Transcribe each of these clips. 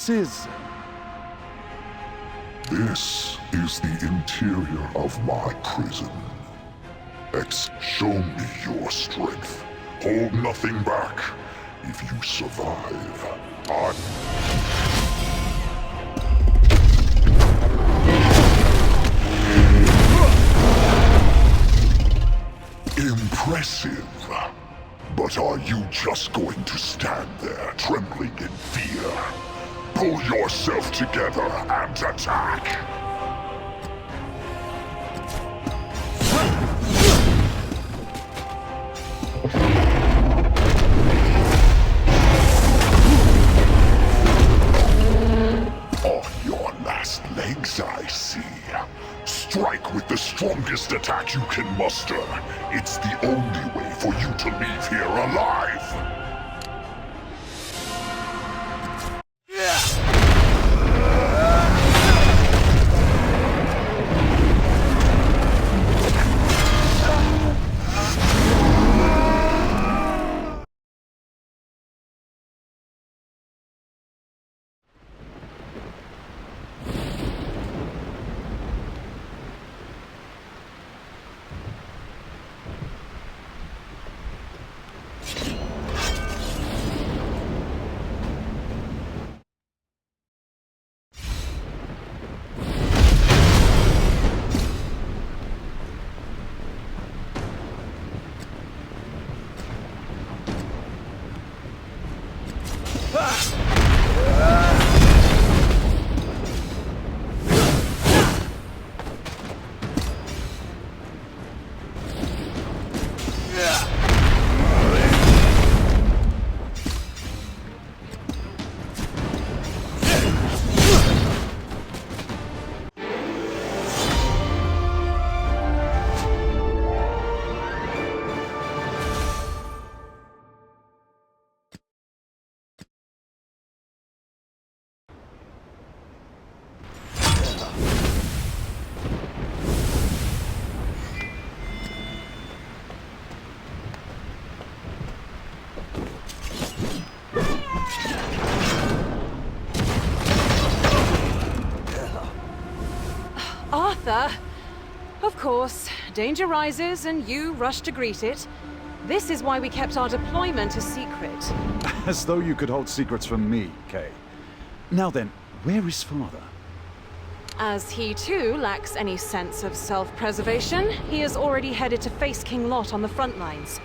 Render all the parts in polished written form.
this is? This is the interior of my prison. Show me your strength. Hold nothing back. If you survive, Impressive. But are you just going to stand there, trembling in fear? Pull yourself together and attack! On your last legs, I see. Strike with the strongest attack you can muster. It's the only way for you to leave here alive. Arthur! Of course, danger rises and you rush to greet it. This is why we kept our deployment a secret. As though you could hold secrets from me, Kay. Now then, where is Father? As he too lacks any sense of self-preservation, he is already headed to face King Lot on the front lines.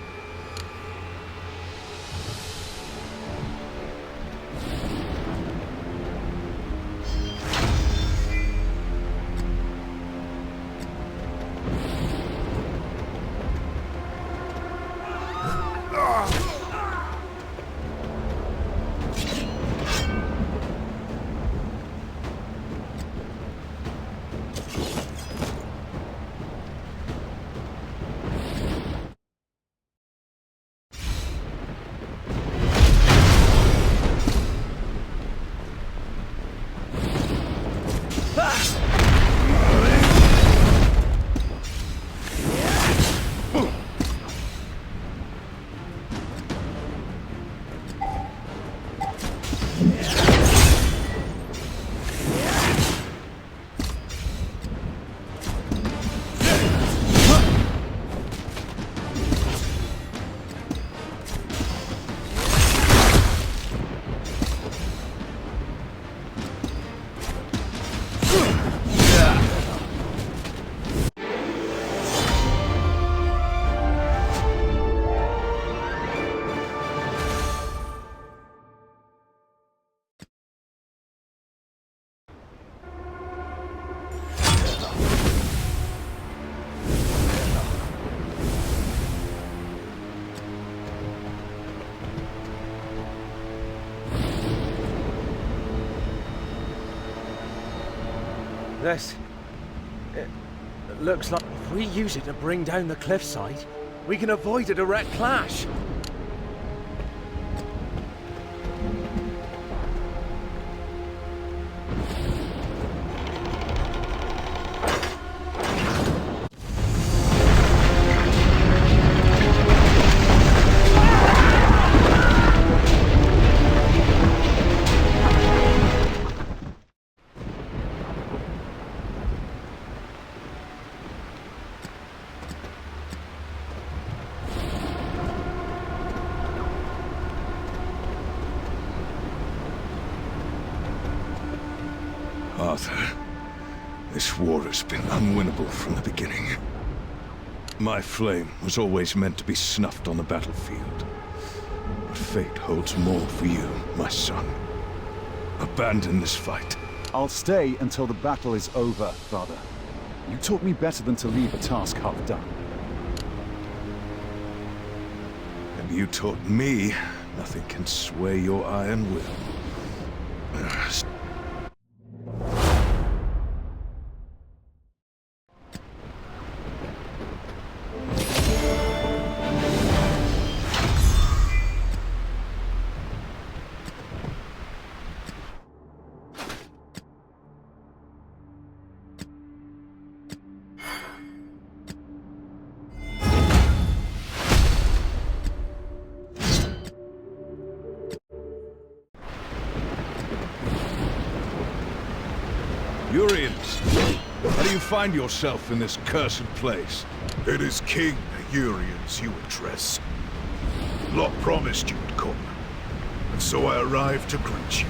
This... it looks like if we use it to bring down the cliffside, we can avoid a direct clash. Arthur, this war has been unwinnable from the beginning. My flame was always meant to be snuffed on the battlefield. But fate holds more for you, my son. Abandon this fight. I'll stay until the battle is over, Father. You taught me better than to leave a task half done. And you taught me nothing can sway your iron will. Urians, how do you find yourself in this cursed place? It is King Urians you address. Lot promised you'd come, and so I arrived to greet you.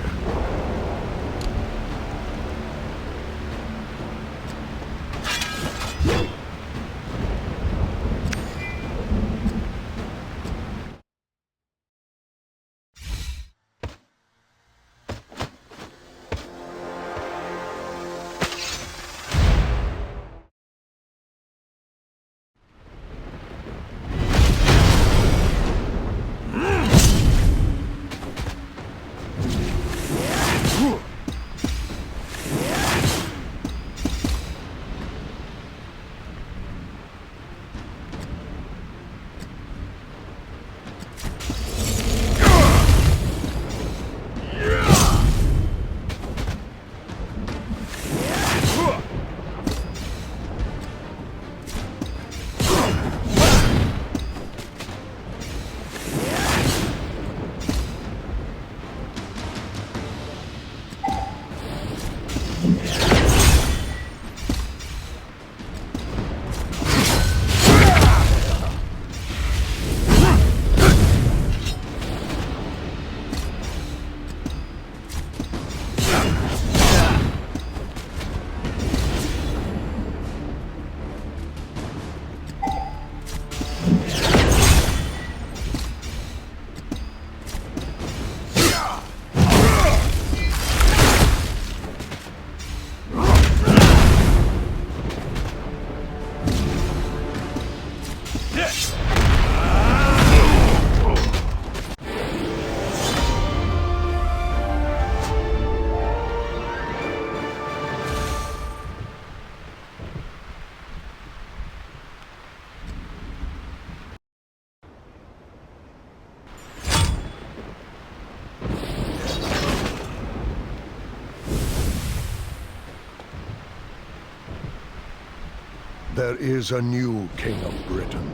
There is a new King of Britain,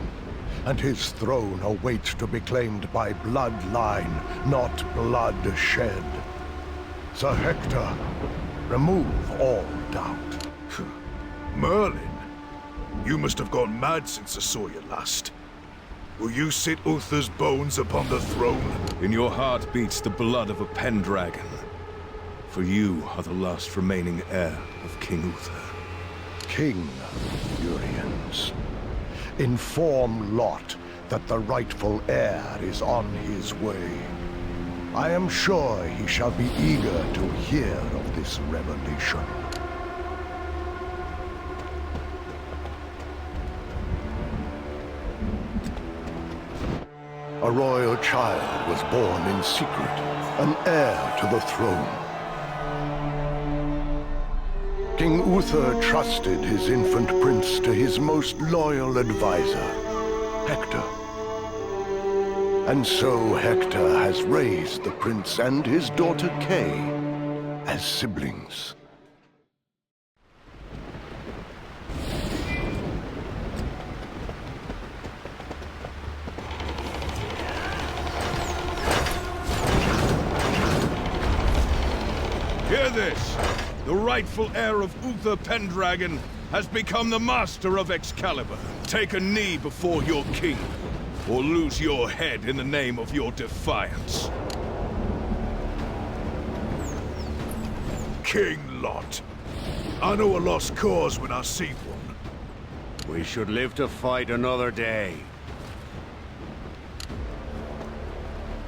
and his throne awaits to be claimed by bloodline, not blood shed. Sir Hector, remove all doubt. Merlin, you must have gone mad since I saw you last. Will you sit Uther's bones upon the throne? In your heart beats the blood of a Pendragon. For you are the last remaining heir of King Uther. King Urians, inform Lot that the rightful heir is on his way. I am sure he shall be eager to hear of this revelation. A royal child was born in secret, an heir to the throne. King Uther trusted his infant prince to his most loyal advisor, Hector. And so Hector has raised the prince and his daughter Kay as siblings. Hear this! The rightful heir of Uther Pendragon has become the master of Excalibur. Take a knee before your king, or lose your head in the name of your defiance. King Lot. I know a lost cause when I see one. We should live to fight another day.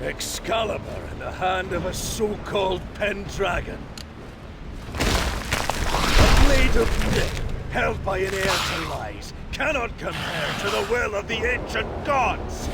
Excalibur in the hand of a so-called Pendragon. A blade of wit held by an heir to lies cannot compare to the will of the ancient gods!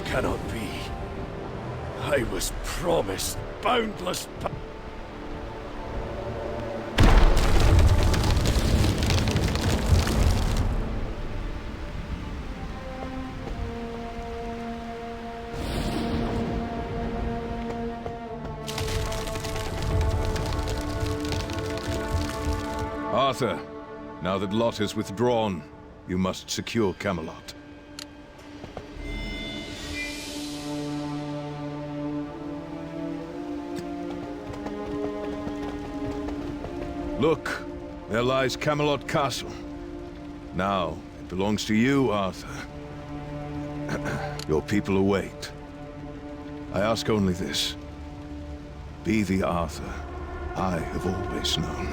Cannot be. I was promised boundless power. Arthur, now that Lot is withdrawn, you must secure Camelot. Look, there lies Camelot Castle. Now, it belongs to you, Arthur. Your people await. I ask only this. Be the Arthur I have always known.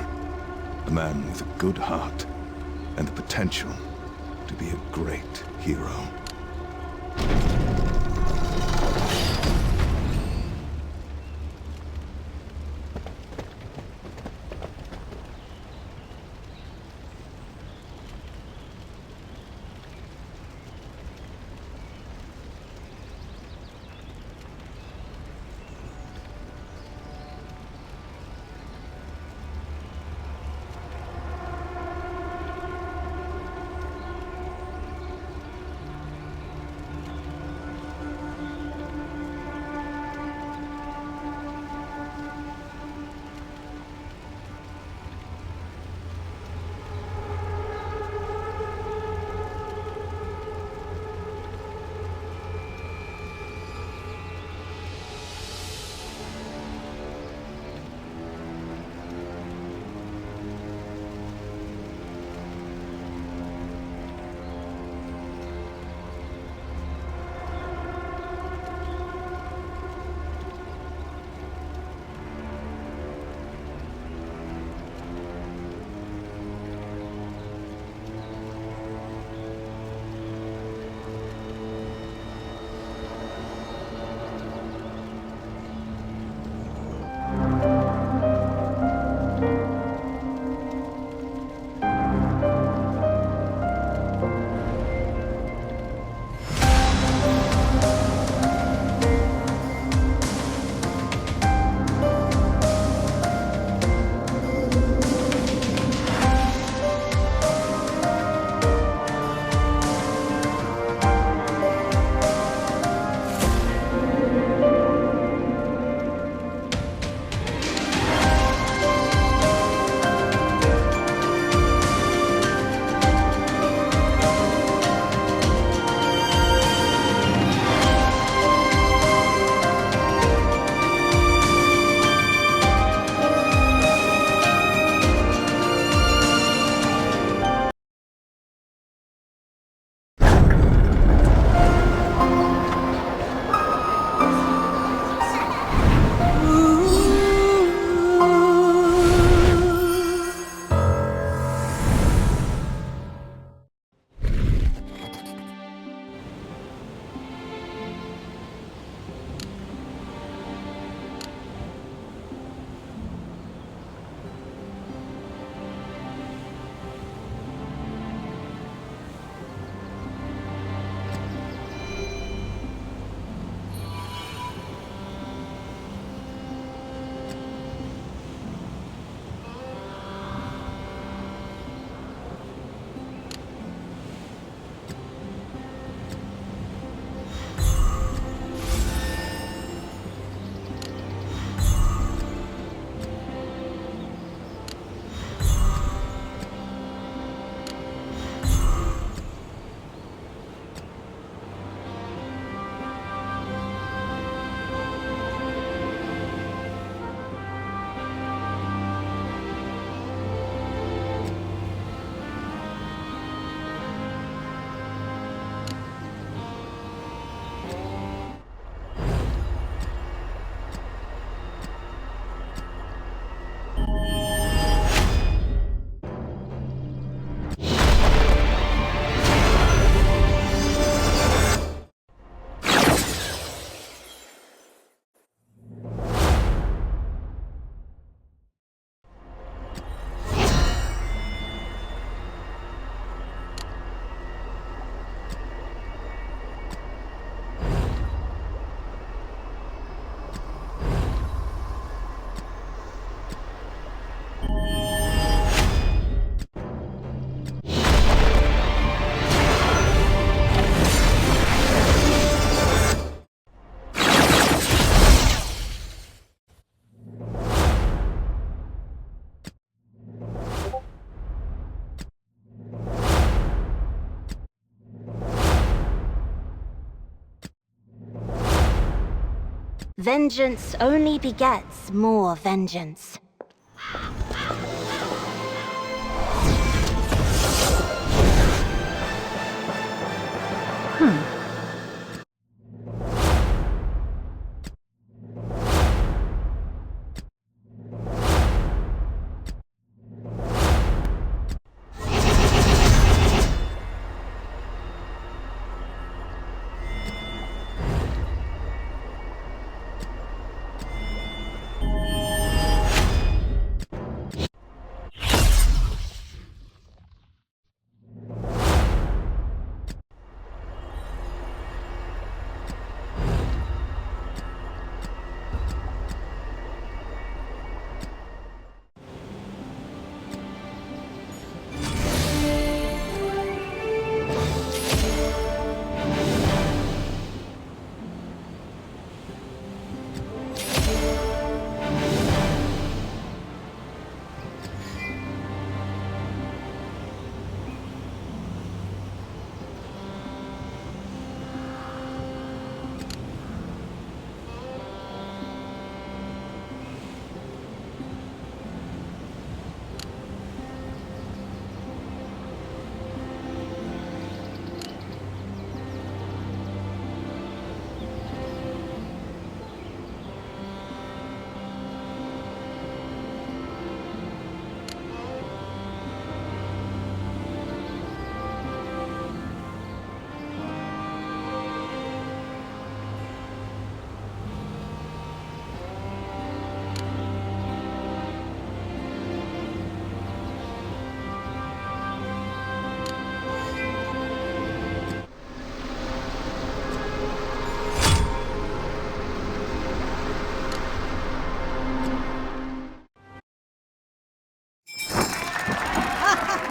A man with a good heart and the potential to be a great hero. Vengeance only begets more vengeance.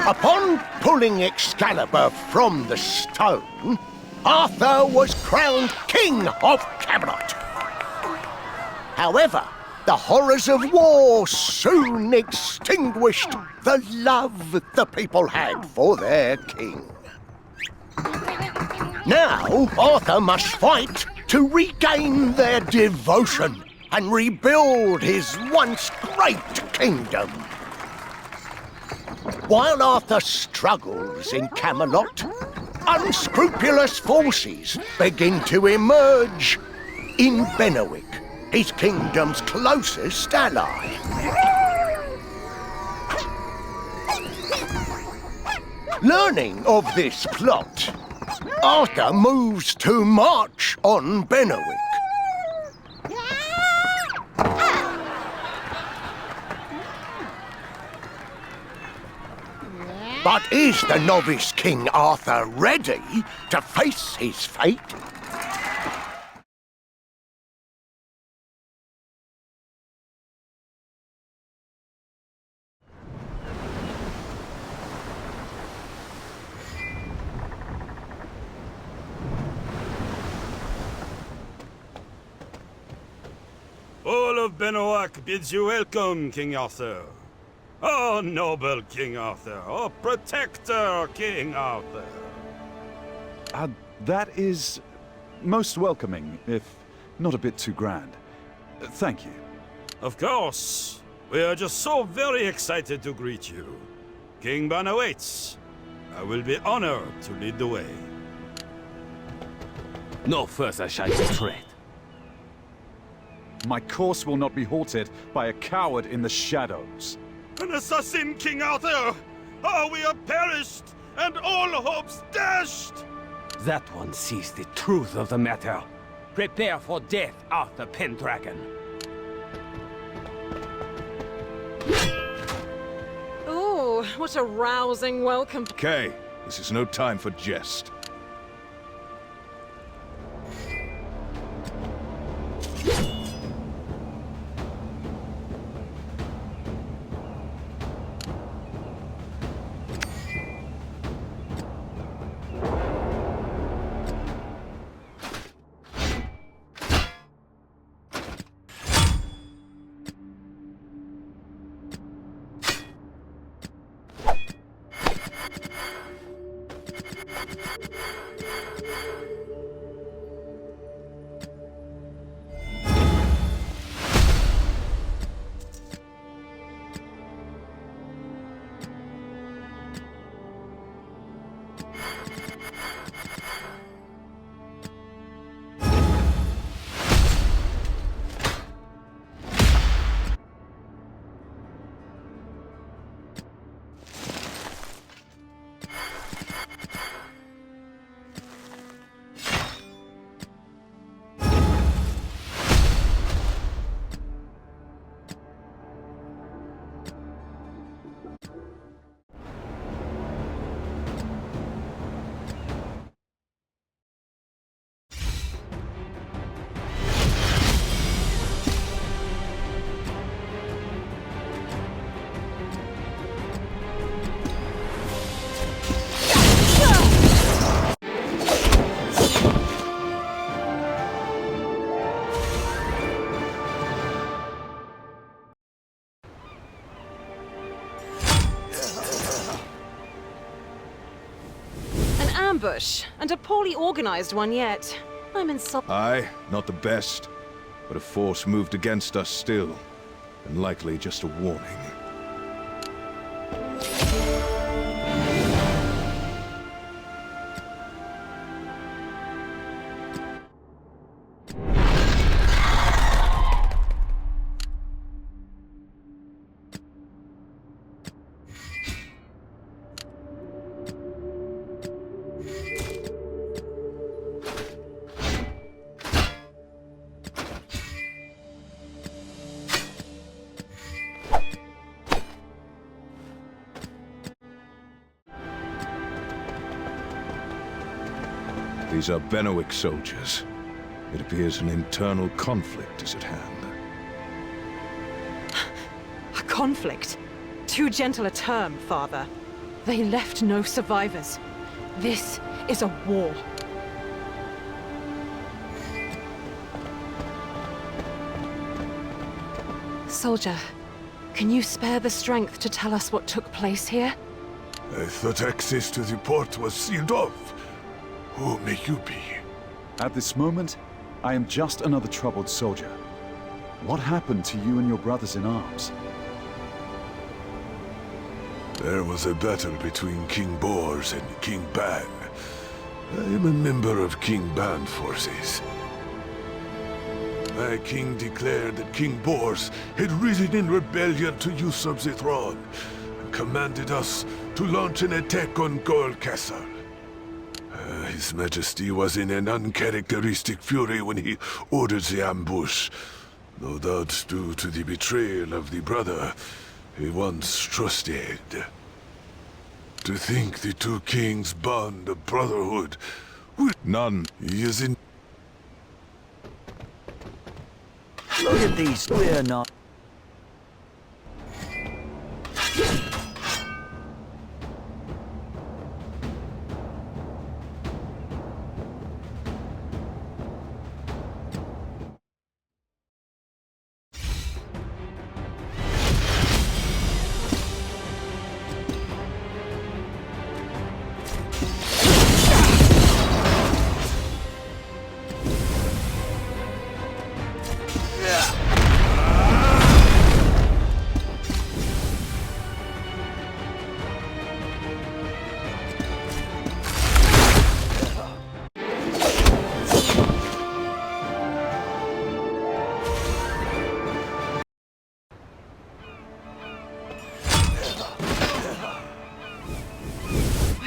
Upon pulling Excalibur from the stone, Arthur was crowned King of Camelot. However, the horrors of war soon extinguished the love the people had for their king. Now, Arthur must fight to regain their devotion and rebuild his once great kingdom. While Arthur struggles in Camelot, unscrupulous forces begin to emerge in Bennewick, his kingdom's closest ally. Learning of this plot, Arthur moves to march on Bennewick. But is the novice King Arthur ready to face his fate? All of Bennoac bids you welcome, King Arthur. Oh, noble King Arthur. Oh, protector King Arthur. That is most welcoming, if not a bit too grand. Thank you. Of course. We are just so very excited to greet you. King Ban awaits. I will be honored to lead the way. No further shall you tread. My course will not be halted by a coward in the shadows. An assassin, King Arthur! Oh, we are perished, and all hopes dashed! That one sees the truth of the matter. Prepare for death, Arthur Pendragon. Ooh, what a rousing welcome. Kay, this is no time for jest. ambush, and a poorly organized one yet. I'm insulted. Aye, not the best. But a force moved against us still. And likely just a warning. These are Benowick soldiers. It appears an internal conflict is at hand. A conflict? Too gentle a term, Father. They left no survivors. This is a war. Soldier, can you spare the strength to tell us what took place here? I thought access to the port was sealed off. Who may you be? At this moment, I am just another troubled soldier. What happened to you and your brothers in arms? There was a battle between King Bors and King Ban. I am a member of King Ban's forces. My king declared that King Bors had risen in rebellion to usurp the throne, and commanded us to launch an attack on Gold Castle. His Majesty was in an uncharacteristic fury when he ordered the ambush, no doubt due to the betrayal of the brother he once trusted. To think the two kings bond a brotherhood with none. He is in... Look at these, we're not...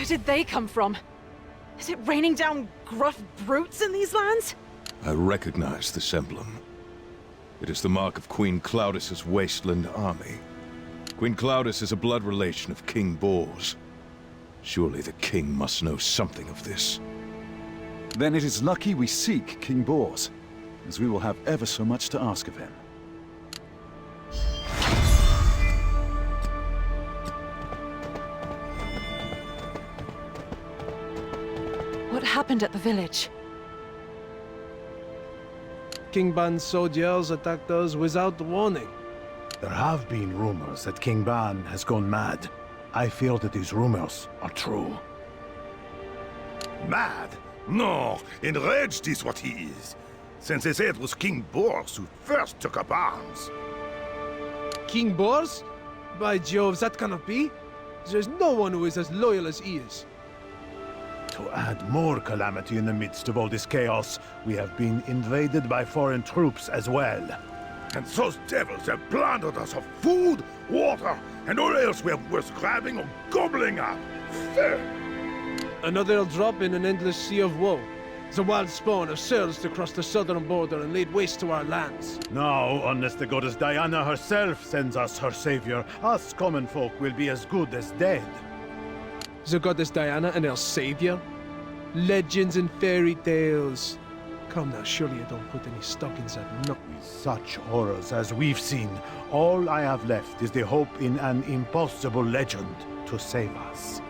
Where did they come from? Is it raining down gruff brutes in these lands? I recognize this emblem. It is the mark of Queen Claudis's Wasteland army. Queen Claudis is a blood relation of King Bors. Surely the king must know something of this. Then it is lucky we seek King Bors, as we will have ever so much to ask of him. What happened at the village? King Ban's soldiers attacked us without warning. There have been rumors that King Ban has gone mad. I feel that these rumors are true. Mad? No, enraged is what he is. Since they say it was King Bors who first took up arms. King Bors? By Jove, that cannot be. There's no one who is as loyal as he is. To add more calamity in the midst of all this chaos, we have been invaded by foreign troops as well. And those devils have plundered us of food, water, and all else we have worth grabbing or gobbling up. Another drop in an endless sea of woe. The wild spawn have surged across the southern border and laid waste to our lands. Now, unless the goddess Diana herself sends us her savior, us common folk will be as good as dead. The goddess Diana and her savior? Legends and fairy tales. Come now, surely you don't put any stock in that. No. With such horrors as we've seen, all I have left is the hope in an impossible legend to save us.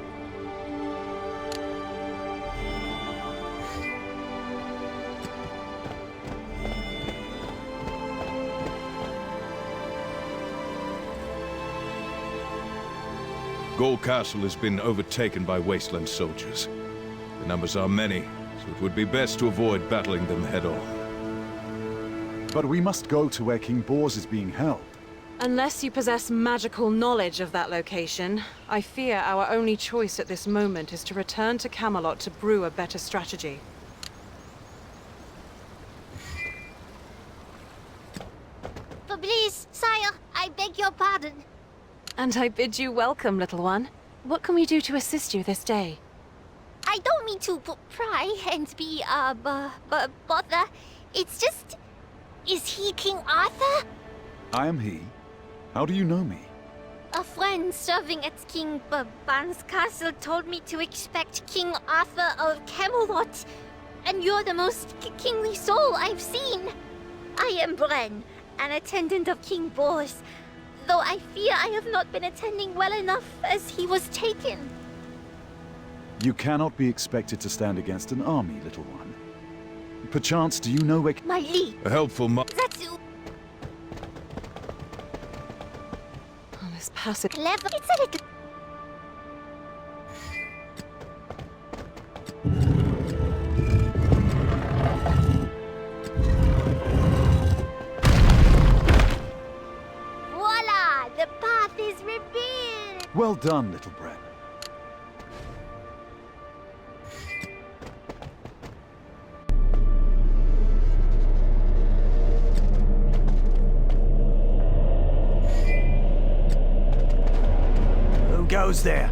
Gold Castle has been overtaken by Wasteland soldiers. The numbers are many, so it would be best to avoid battling them head-on. But we must go to where King Bors is being held. Unless you possess magical knowledge of that location, I fear our only choice at this moment is to return to Camelot to brew a better strategy. But please, sire, I beg your pardon. And I bid you welcome, little one. What can we do to assist you this day? I don't mean to pry and be, bother. It's just... Is he King Arthur? I am he. How do you know me? A friend serving at King Ban's castle told me to expect King Arthur of Camelot. And you're the most kingly soul I've seen. I am Bren, an attendant of King Bors, though I fear I have not been attending well enough as he was taken. You cannot be expected to stand against an army, little one. Perchance, do you know where... My liege. A helpful Zatsu. Oh, this passage... Clever. It's a little... Voila! The path is revealed! Well done, little Bren. Who goes there?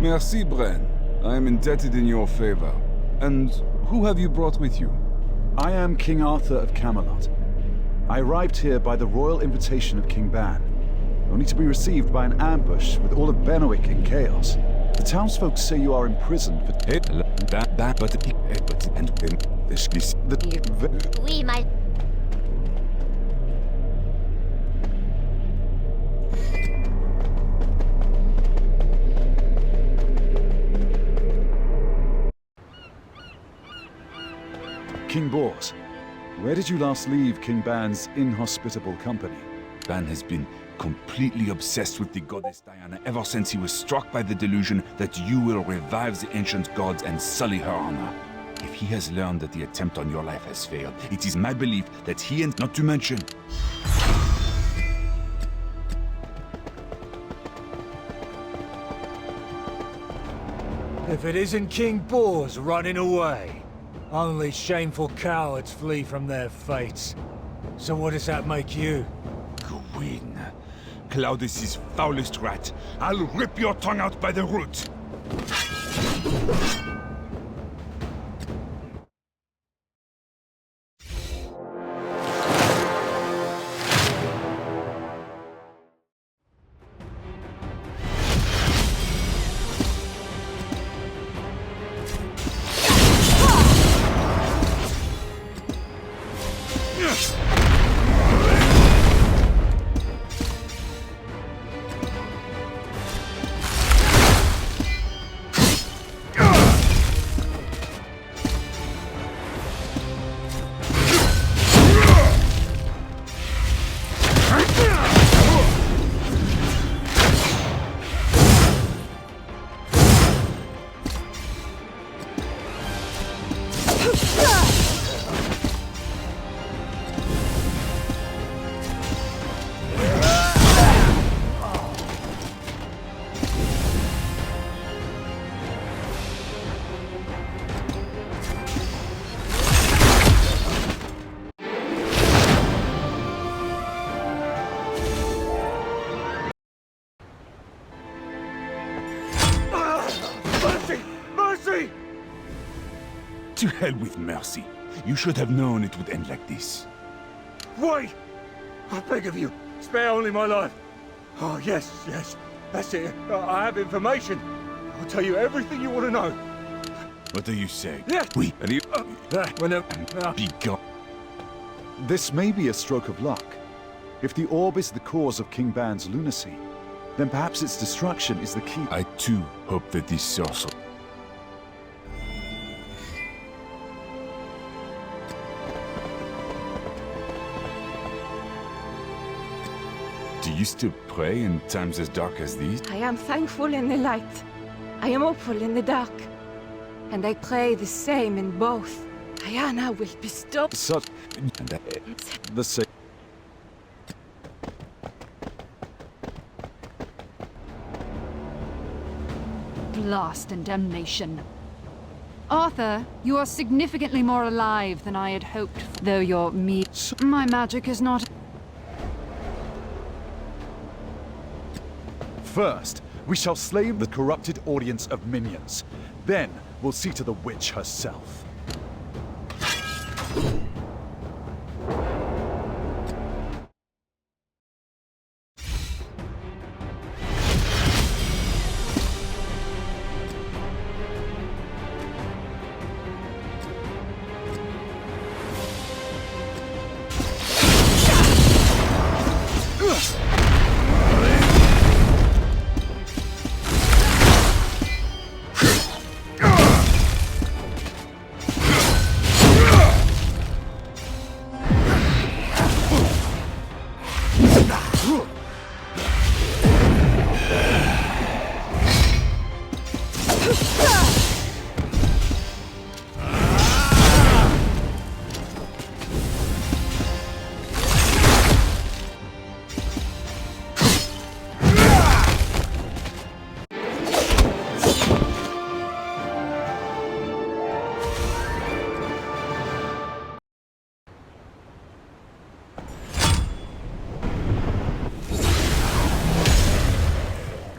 Merci, Bren. I am indebted in your favor. And who have you brought with you? I am King Arthur of Camelot. I arrived here by the royal invitation of King Ban, only to be received by an ambush with all of Benowick in chaos. The townsfolk say you are imprisoned for... Oui, my... King Bors, where did you last leave King Ban's inhospitable company? Ban has been completely obsessed with the goddess Diana ever since he was struck by the delusion that you will revive the ancient gods and sully her honor. If he has learned that the attempt on your life has failed, it is my belief that he and not to mention... If it isn't King Bors running away, only shameful cowards flee from their fates. So what does that make you? Gwyn, Claudius' foulest rat. I'll rip your tongue out by the root! To hell with mercy. You should have known it would end like this. Wait! I beg of you, spare only my life. Oh, yes, that's it. I have information. I'll tell you everything you want to know. What are you saying? Yeah. Oui. And you... Be gone. This may be a stroke of luck. If the orb is the cause of King Ban's lunacy, then perhaps its destruction is the key. I too hope that this sorcerer... Do you still pray in times as dark as these? I am thankful in the light. I am hopeful in the dark. And I pray the same in both. Diana will bestow... Such... the same... Blast and damnation. Arthur, you are significantly more alive than I had hoped for, though your my magic is not... First, we shall slay the corrupted audience of minions. Then, we'll see to the witch herself.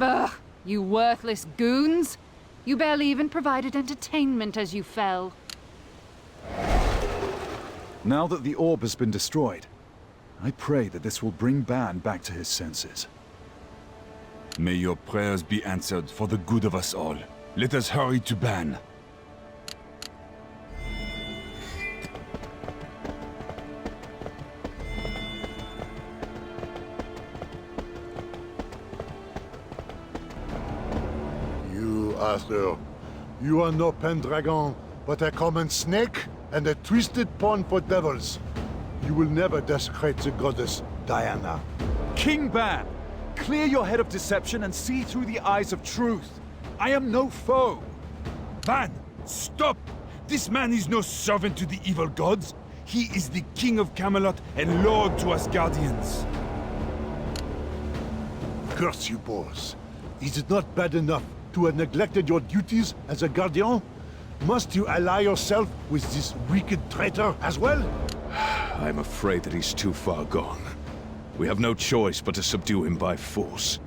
Ugh, you worthless goons! You barely even provided entertainment as you fell. Now that the orb has been destroyed, I pray that this will bring Ban back to his senses. May your prayers be answered for the good of us all. Let us hurry to Ban. Arthur, you are no Pendragon, but a common snake and a twisted pawn for devils. You will never desecrate the goddess Diana. King Ban, clear your head of deception and see through the eyes of truth. I am no foe. Ban, stop! This man is no servant to the evil gods. He is the King of Camelot and Lord to us Guardians. Curse you, boys. Is it not bad enough to have neglected your duties as a Guardian? Must you ally yourself with this wicked traitor as well? I'm afraid that he's too far gone. We have no choice but to subdue him by force.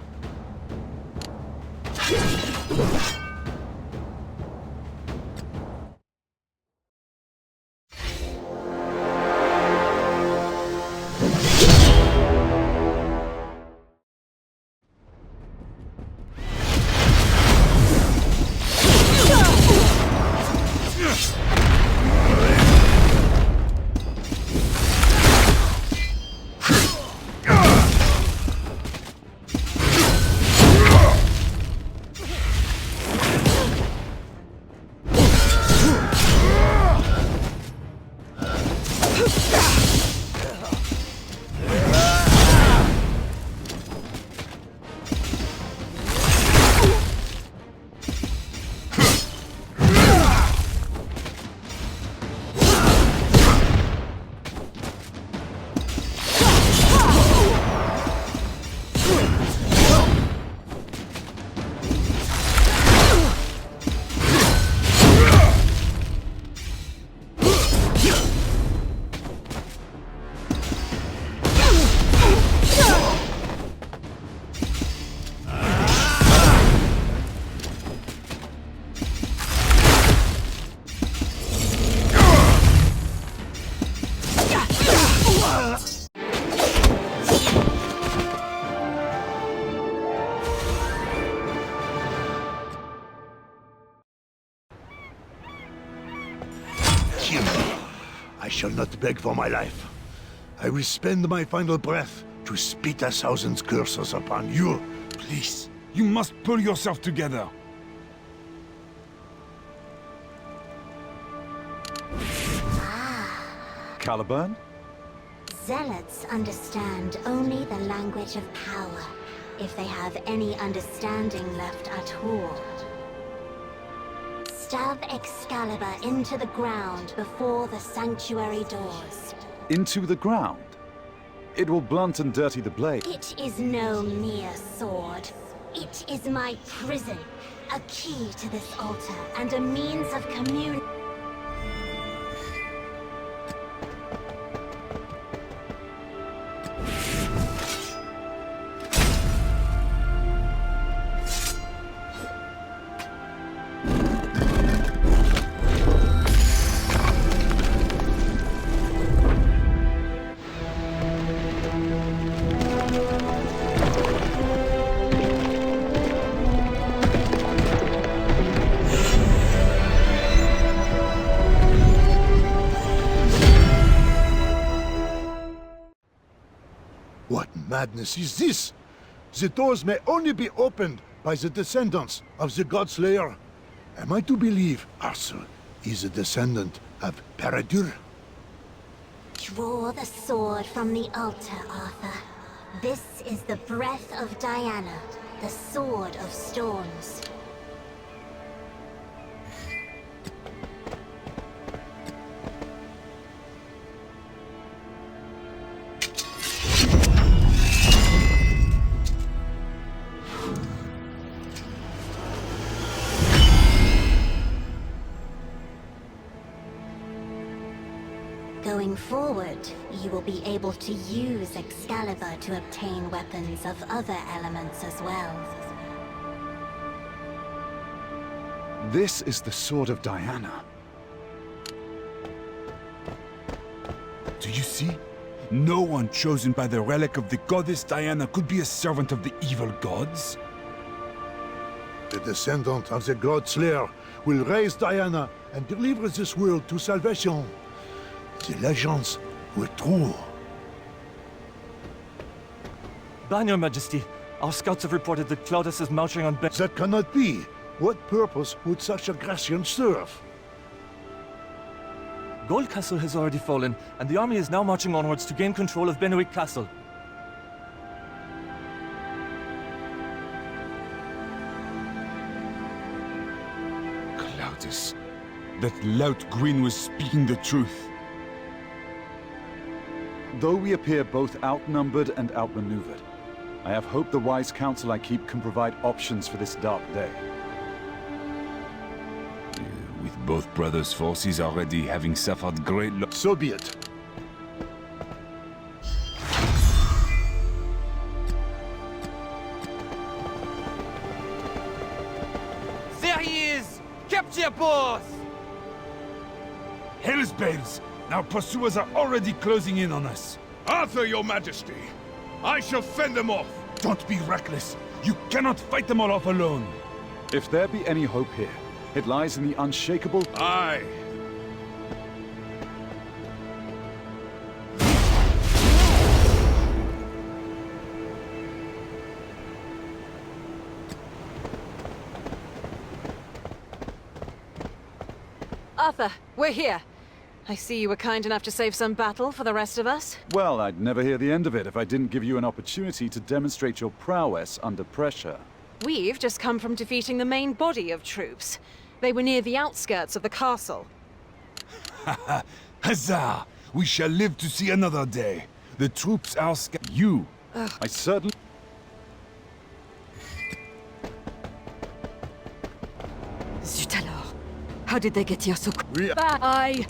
I shall not beg for my life. I will spend my final breath to spit 1,000 curses upon you. Please, you must pull yourself together. Caliburn? Zealots understand only the language of power, if they have any understanding left at all. Stab Excalibur into the ground before the sanctuary doors. Into the ground? It will blunt and dirty the blade. It is no mere sword. It is my prison, a key to this altar, and a means of communion. What madness is this? The doors may only be opened by the descendants of the Godslayer. Am I to believe Arthur is a descendant of Paradur? Draw the sword from the altar, Arthur. This is the breath of Diana, the Sword of Storms. Going forward, you will be able to use Excalibur to obtain weapons of other elements as well. This is the Sword of Diana. Do you see? No one chosen by the relic of the goddess Diana could be a servant of the evil gods. The descendant of the God-Slayer will raise Diana and deliver this world to salvation. The legends were true. Ban, Your Majesty. Our scouts have reported that Claudius is marching on That cannot be. What purpose would such aggression serve? Gold Castle has already fallen, and the army is now marching onwards to gain control of Benwick Castle. Claudius, that lout Gwyn was speaking the truth. Though we appear both outnumbered and outmaneuvered, I have hope the wise counsel I keep can provide options for this dark day. With both brothers' forces already having suffered great loss. So be it. There he is! Capture both! Hell's bells! Our pursuers are already closing in on us. Arthur, Your Majesty! I shall fend them off! Don't be reckless. You cannot fight them all off alone. If there be any hope here, it lies in the unshakable... Aye. Arthur, we're here. I see you were kind enough to save some battle for the rest of us. Well, I'd never hear the end of it if I didn't give you an opportunity to demonstrate your prowess under pressure. We've just come from defeating the main body of troops. They were near the outskirts of the castle. Huzzah! We shall live to see another day. The troops are You! I certainly... Zut alors. How did they get here so quick? Bye!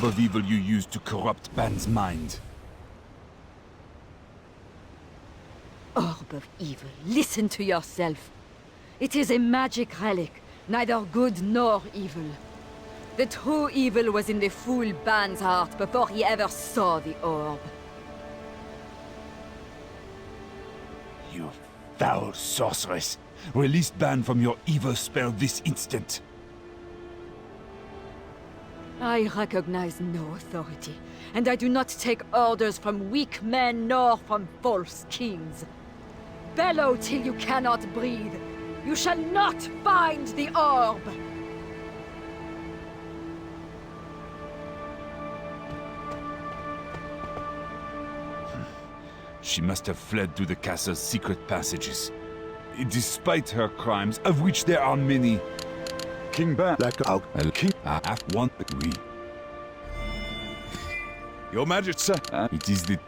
of evil you used to corrupt Ban's mind. Orb of evil, listen to yourself. It is a magic relic, neither good nor evil. The true evil was in the fool Ban's heart before he ever saw the orb. You foul sorceress! Release Ban from your evil spell this instant! I recognize no authority, and I do not take orders from weak men nor from false kings. Bellow till you cannot breathe. You shall not find the orb! She must have fled through the castle's secret passages. Despite her crimes, of which there are many. King Ban. King. One. We. Your Majesty. It is the.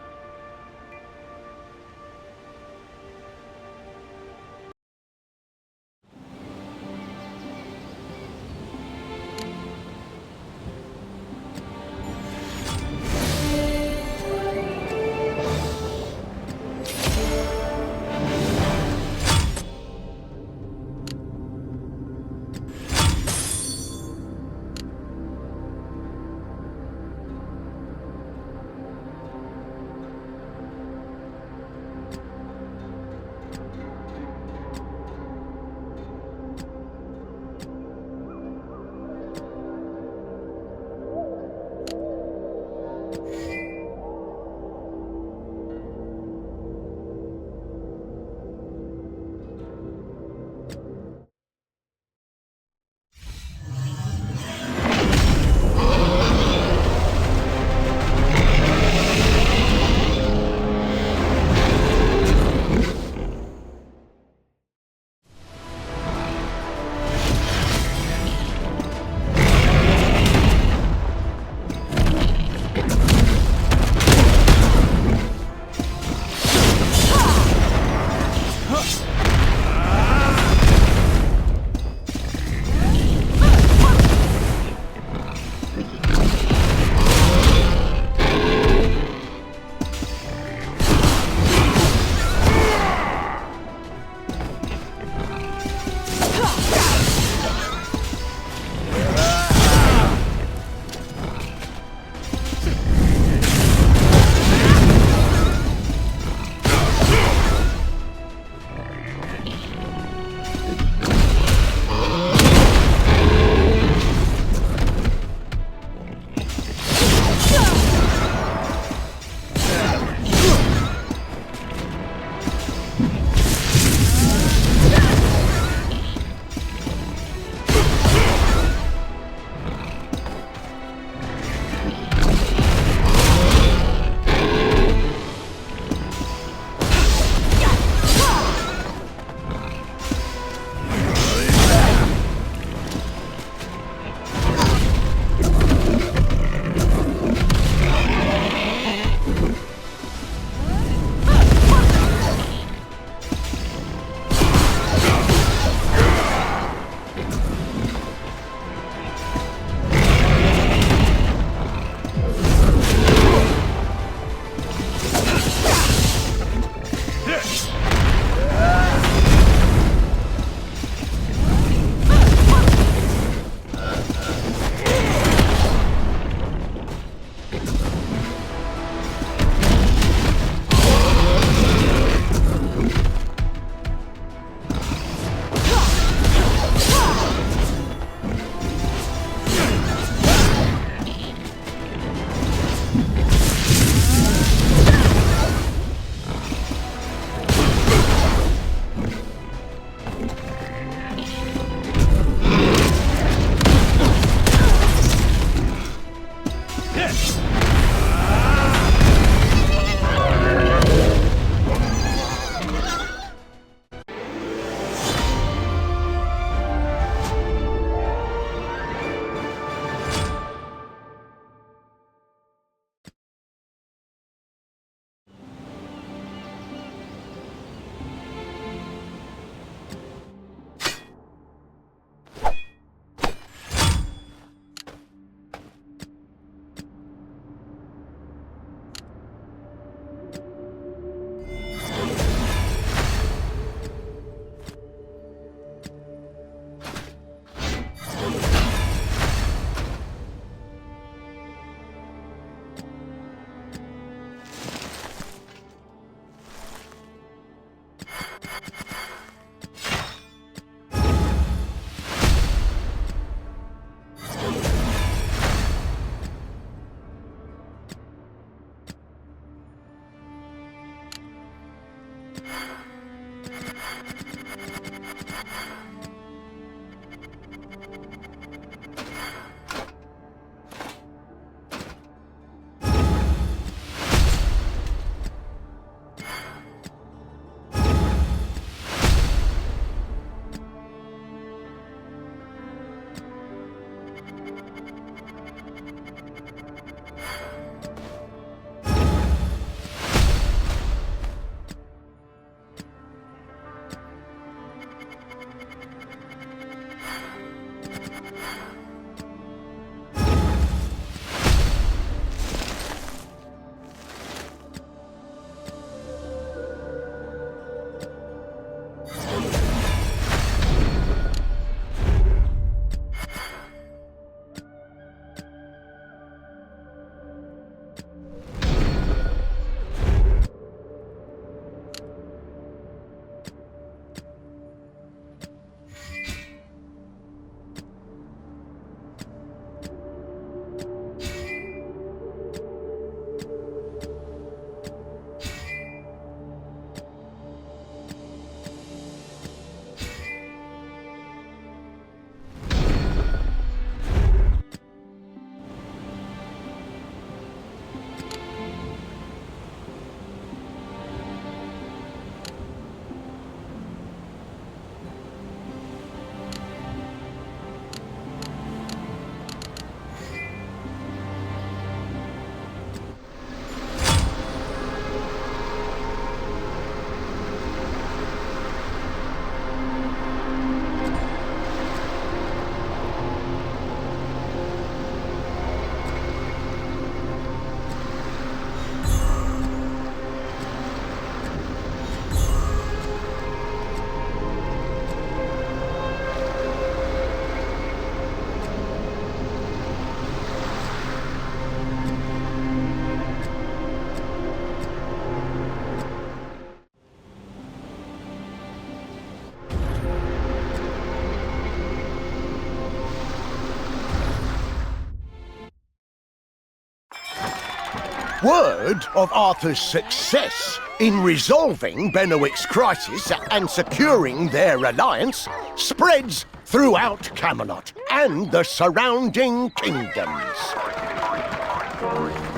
Word of Arthur's success in resolving Benwick's crisis and securing their alliance spreads throughout Camelot and the surrounding kingdoms.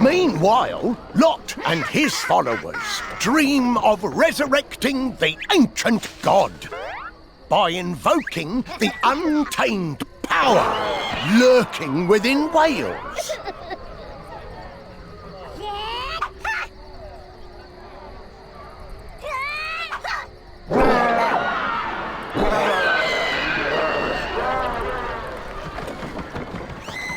Meanwhile, Lot and his followers dream of resurrecting the ancient god by invoking the untamed power lurking within Wales.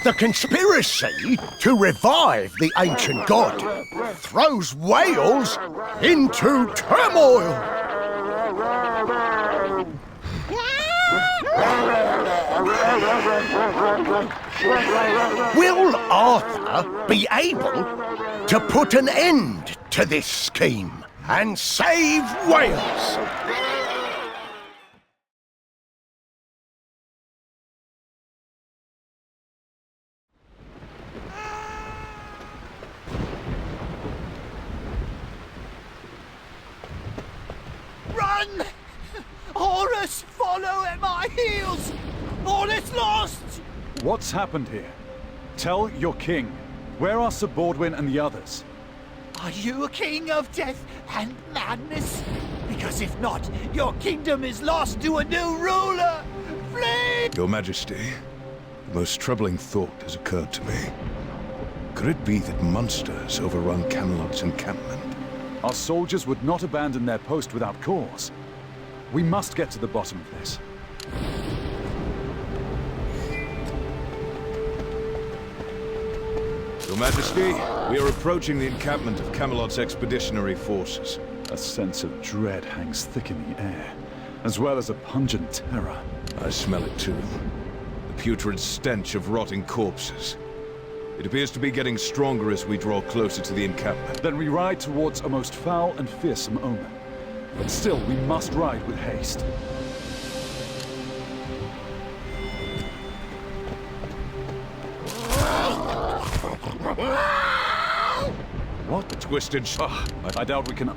The conspiracy to revive the ancient god throws Wales into turmoil. Will Arthur be able to put an end to this scheme and save Wales? Run! Horus, follow at my heels! All is lost! What's happened here? Tell your king. Where are Sir Baldwin and the others? Are you a king of death and madness? Because if not, your kingdom is lost to a new ruler! Flee! Your Majesty, the most troubling thought has occurred to me. Could it be that monsters overrun Camelot's encampment? Our soldiers would not abandon their post without cause. We must get to the bottom of this. Your Majesty, we are approaching the encampment of Camelot's expeditionary forces. A sense of dread hangs thick in the air, as well as a pungent terror. I smell it too. The putrid stench of rotting corpses. It appears to be getting stronger as we draw closer to the encampment. Then we ride towards a most foul and fearsome omen. But still, we must ride with haste. What? A twisted shot. I doubt we can...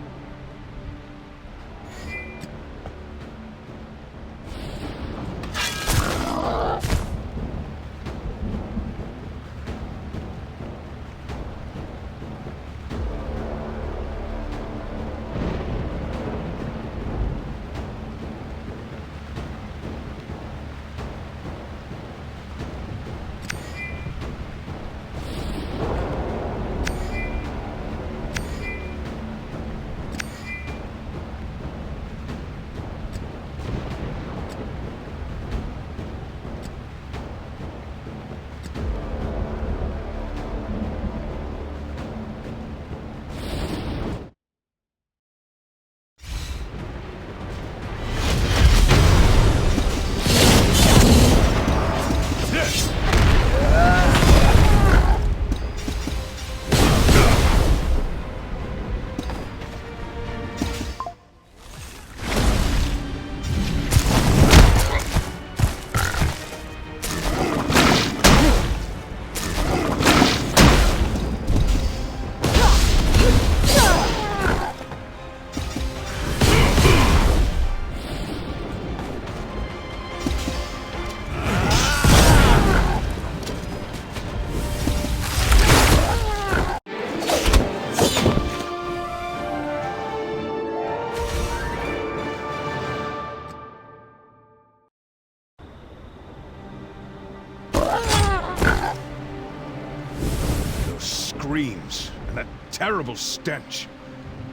screams, and that terrible stench.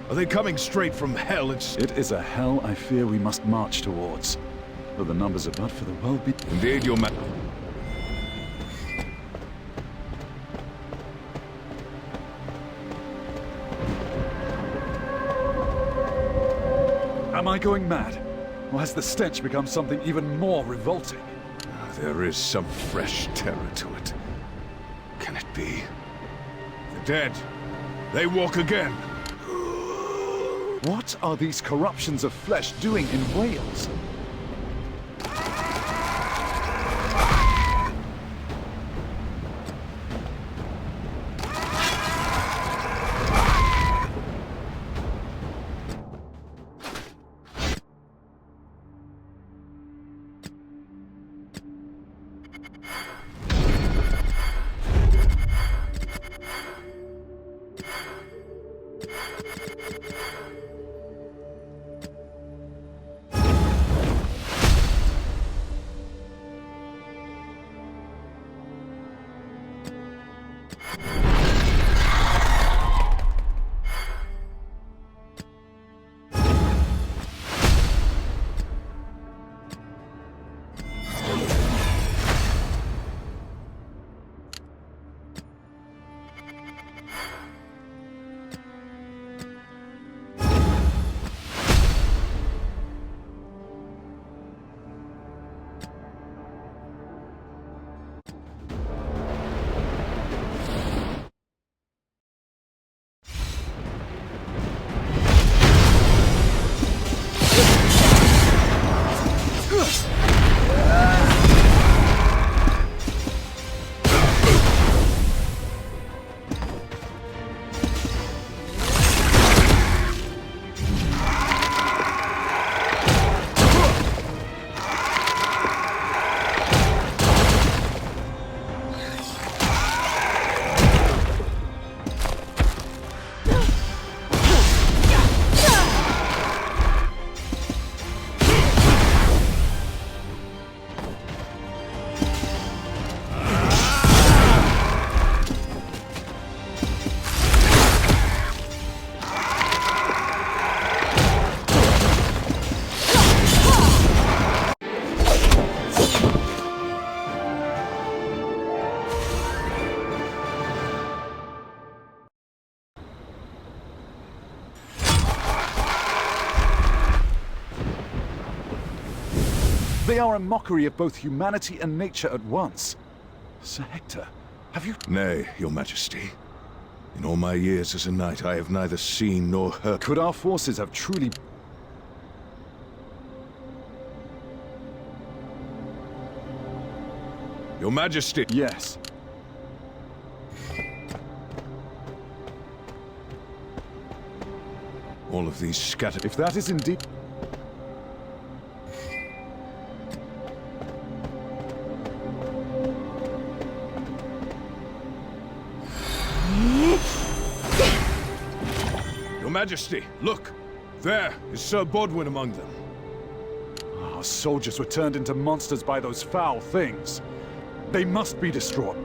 Are they coming straight from hell? It is a hell I fear we must march towards. Though the numbers are but for the well-being. Indeed, your man. Am I going mad? Or has the stench become something even more revolting? There is some fresh terror to it. Can it be? The dead. They walk again. What are these corruptions of flesh doing in Wales? They are a mockery of both humanity and nature at once. Sir Hector, have you... Nay, your majesty. In all my years as a knight, I have neither seen nor heard... Could our forces have truly... Your majesty... Yes. All of these scattered... If that is indeed... Your Majesty, look! There is Sir Bodwin among them. Our soldiers were turned into monsters by those foul things. They must be destroyed.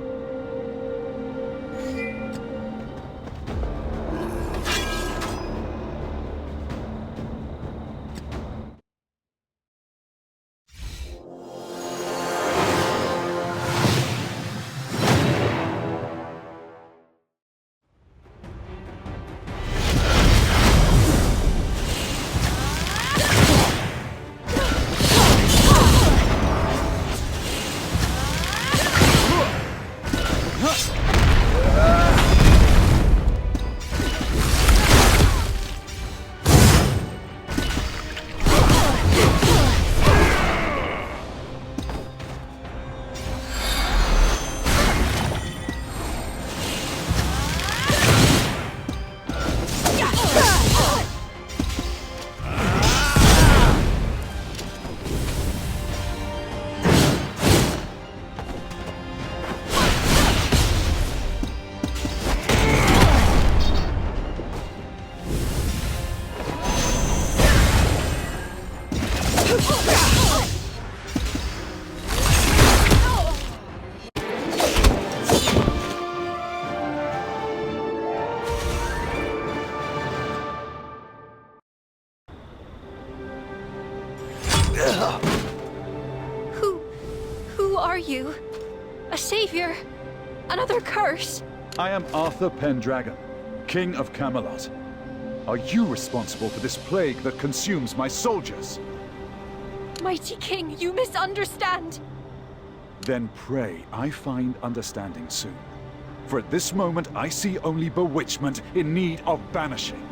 Who are you? A savior? Another curse? I am Arthur Pendragon, King of Camelot. Are you responsible for this plague that consumes my soldiers? Mighty King, you misunderstand. Then pray I find understanding soon. For at this moment I see only bewitchment in need of banishing.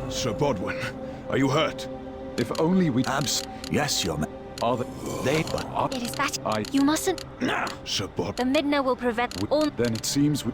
Sir Bodwin, are you hurt? If only we... Yes, your man. Are they... It is that you mustn't. Sir Bodwin. The Midna will prevent all. Then it seems we...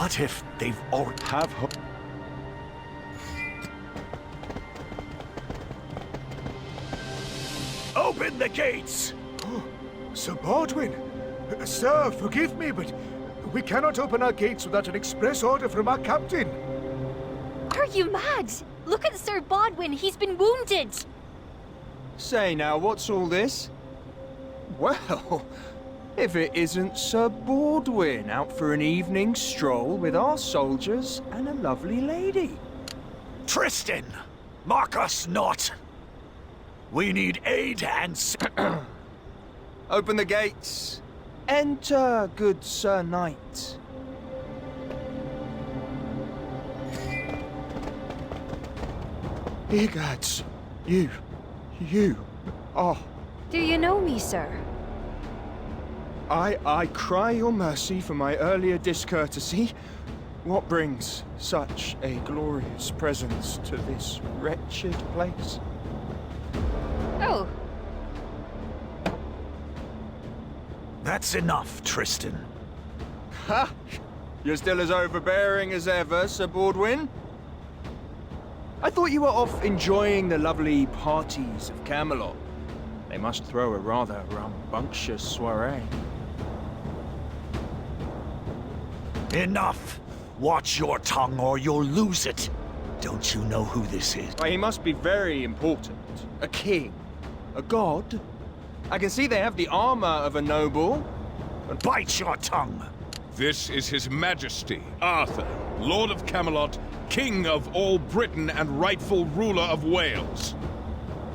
What if they've already have Open the gates! Sir Baldwin! Sir, forgive me, but we cannot open our gates without an express order from our captain. Are you mad? Look at Sir Bodwin, he's been wounded! Say now, what's all this? Well, if it isn't Sir Baldwin out for an evening stroll with our soldiers and a lovely lady. Tristan! Mock us not! We need aid and... Open the gates. Enter, good Sir Knight. Egads, you... Oh, Do you know me, sir? I cry your mercy for my earlier discourtesy. What brings such a glorious presence to this wretched place? Oh. That's enough, Tristan. Ha! You're still as overbearing as ever, Sir Baldwin. I thought you were off enjoying the lovely parties of Camelot. They must throw a rather rambunctious soiree. Enough! Watch your tongue or you'll lose it. Don't you know who this is? Why, he must be very important. A king. A god. I can see they have the armor of a noble. But bite your tongue! This is His Majesty, Arthur, Lord of Camelot, King of all Britain and rightful ruler of Wales.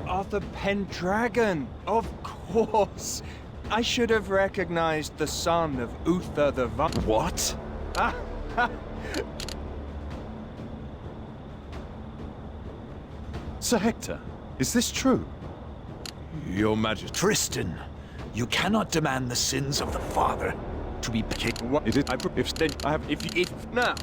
Arthur Pendragon, of course. I should have recognized the son of Uther the What? Sir Hector, is this true? Your Majesty. Tristan, you cannot demand the sins of the father to be paid. What? It is. If now.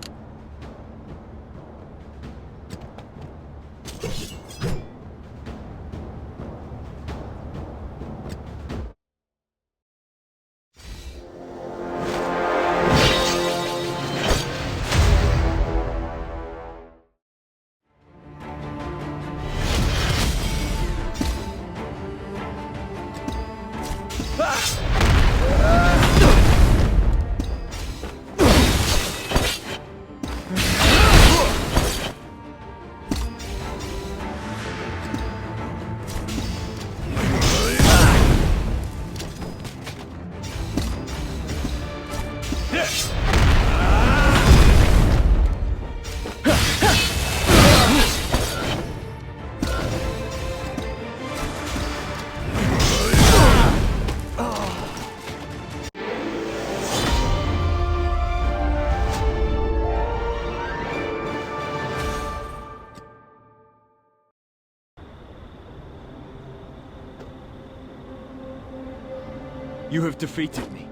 You have defeated me,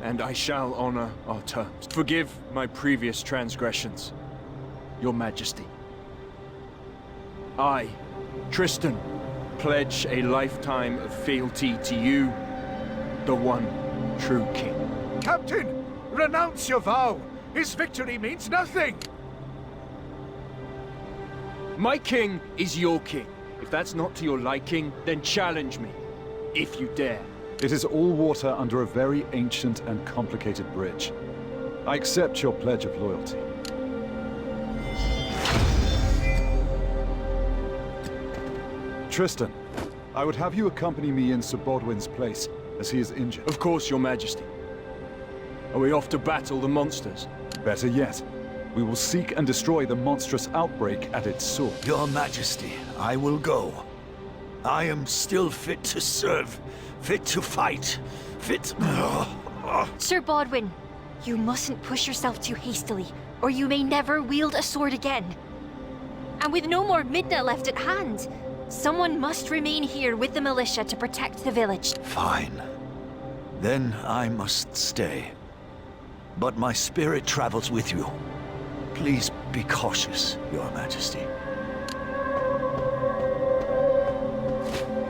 and I shall honor our terms. Forgive my previous transgressions, Your Majesty. I, Tristan, pledge a lifetime of fealty to you, the one true king. Captain, renounce your vow! His victory means nothing! My king is your king. If that's not to your liking, then challenge me, if you dare. It is all water under a very ancient and complicated bridge. I accept your pledge of loyalty. Tristan, I would have you accompany me in Sir Bodwin's place, as he is injured. Of course, Your Majesty. Are we off to battle the monsters? Better yet, we will seek and destroy the monstrous outbreak at its source. Your Majesty, I will go. I am still fit to serve, fit to fight, fit... Sir Bodwin, you mustn't push yourself too hastily, or you may never wield a sword again. And with no more Midna left at hand, someone must remain here with the militia to protect the village. Fine. Then I must stay. But my spirit travels with you. Please be cautious, Your Majesty.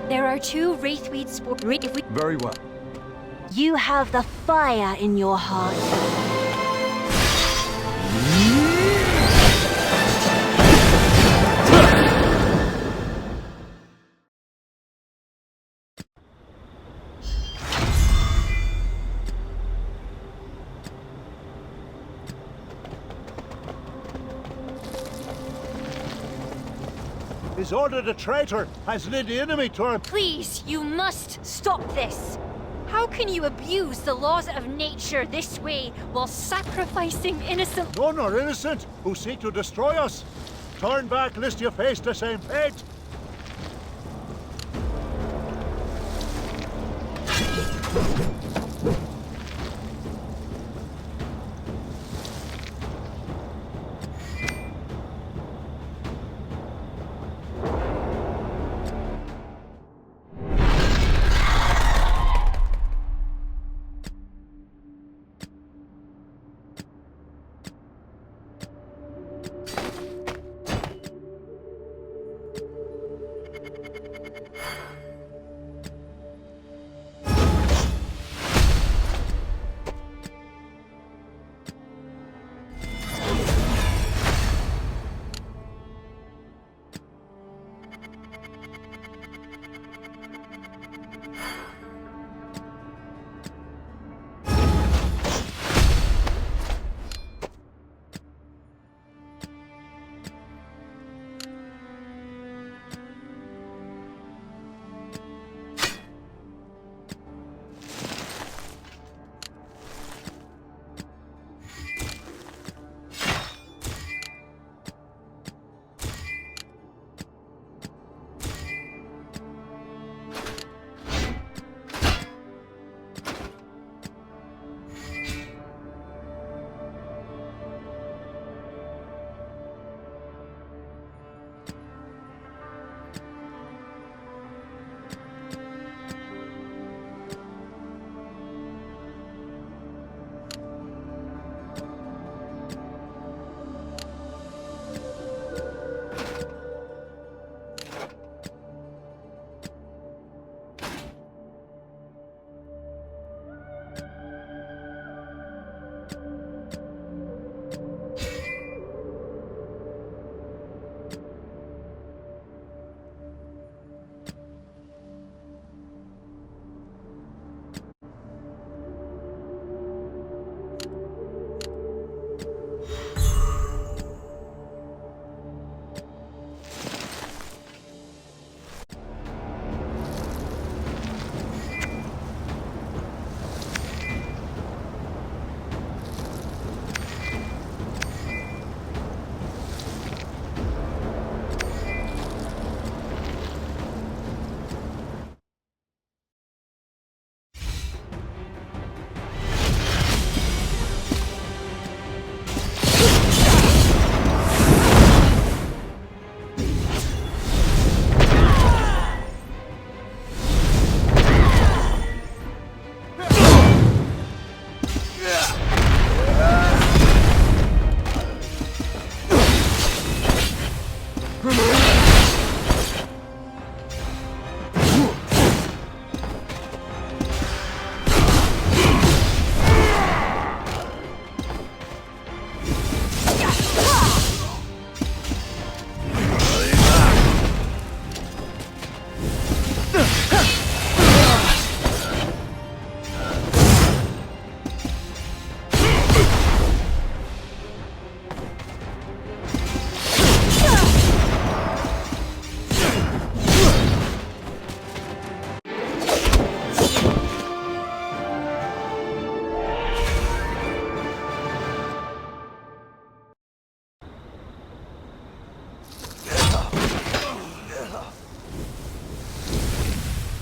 There are two Wraithweed sport. Very well. You have the fire in your heart. His order the traitor has led the enemy to our... Please, you must stop this. How can you abuse the laws of nature this way while sacrificing innocent... None are innocent who seek to destroy us. Turn back lest you face the same fate.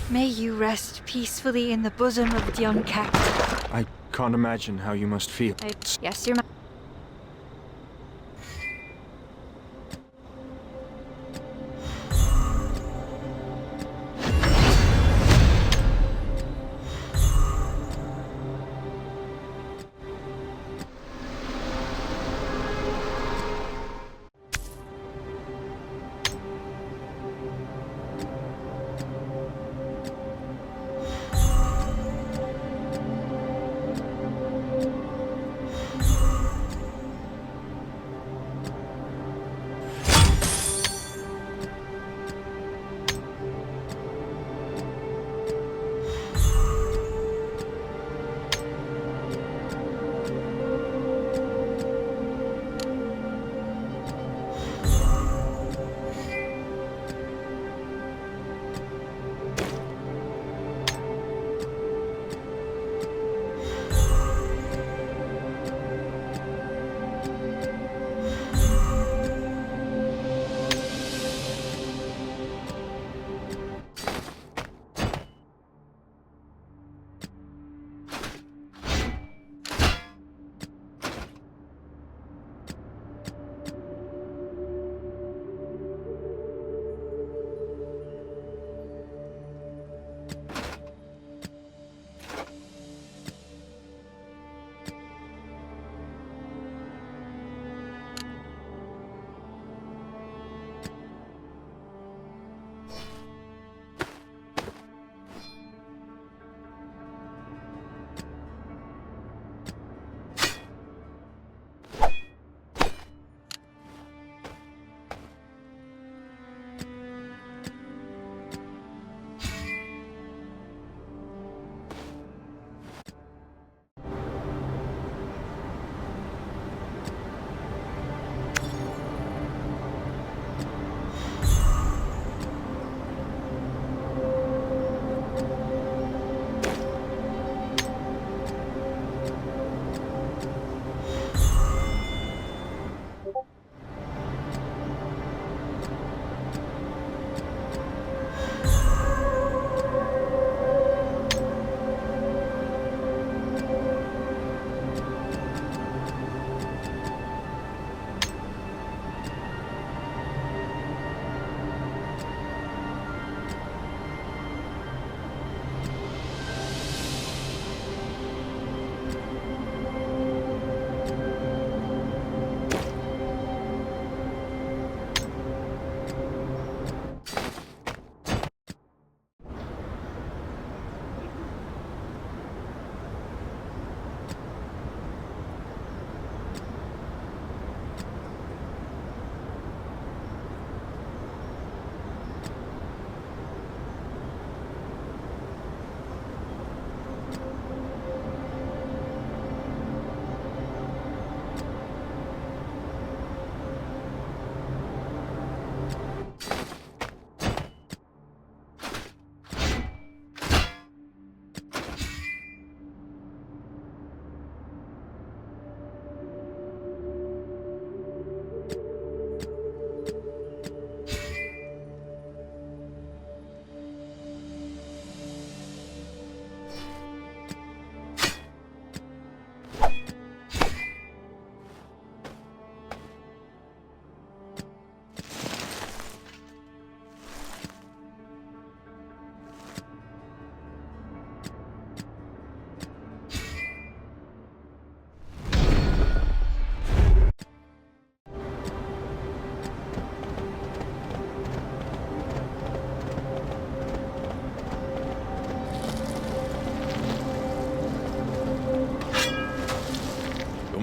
May you rest peacefully in the bosom of the unkept. I can't imagine how you must feel. Yes, Your Majesty.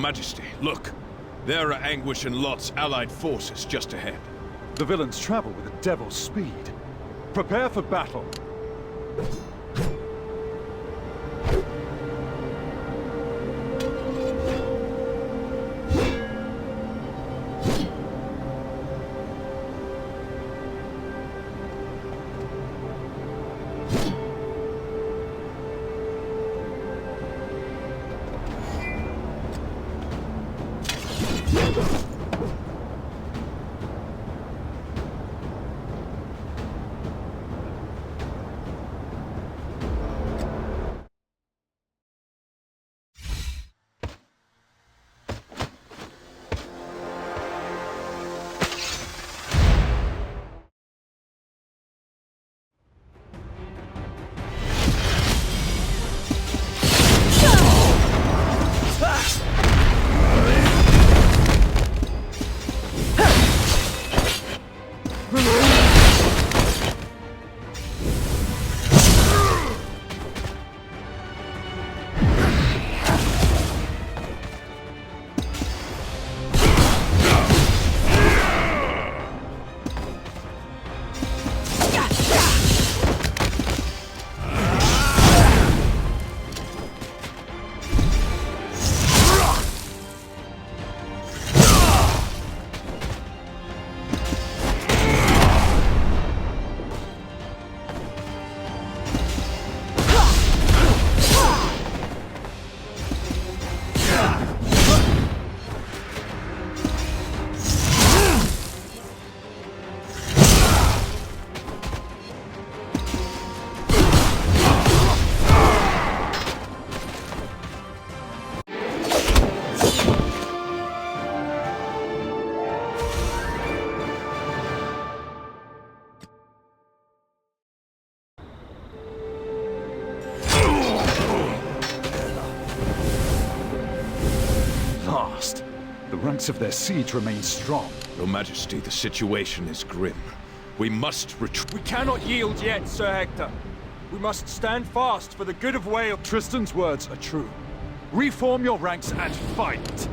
Majesty, look. There are Anguish and Lot's allied forces just ahead. The villains travel with a devil's speed. Prepare for battle. The ranks of their siege remain strong. Your Majesty, the situation is grim. We must retreat. We cannot yield yet, Sir Hector. We must stand fast for the good of Wales. Tristan's words are true. Reform your ranks and fight!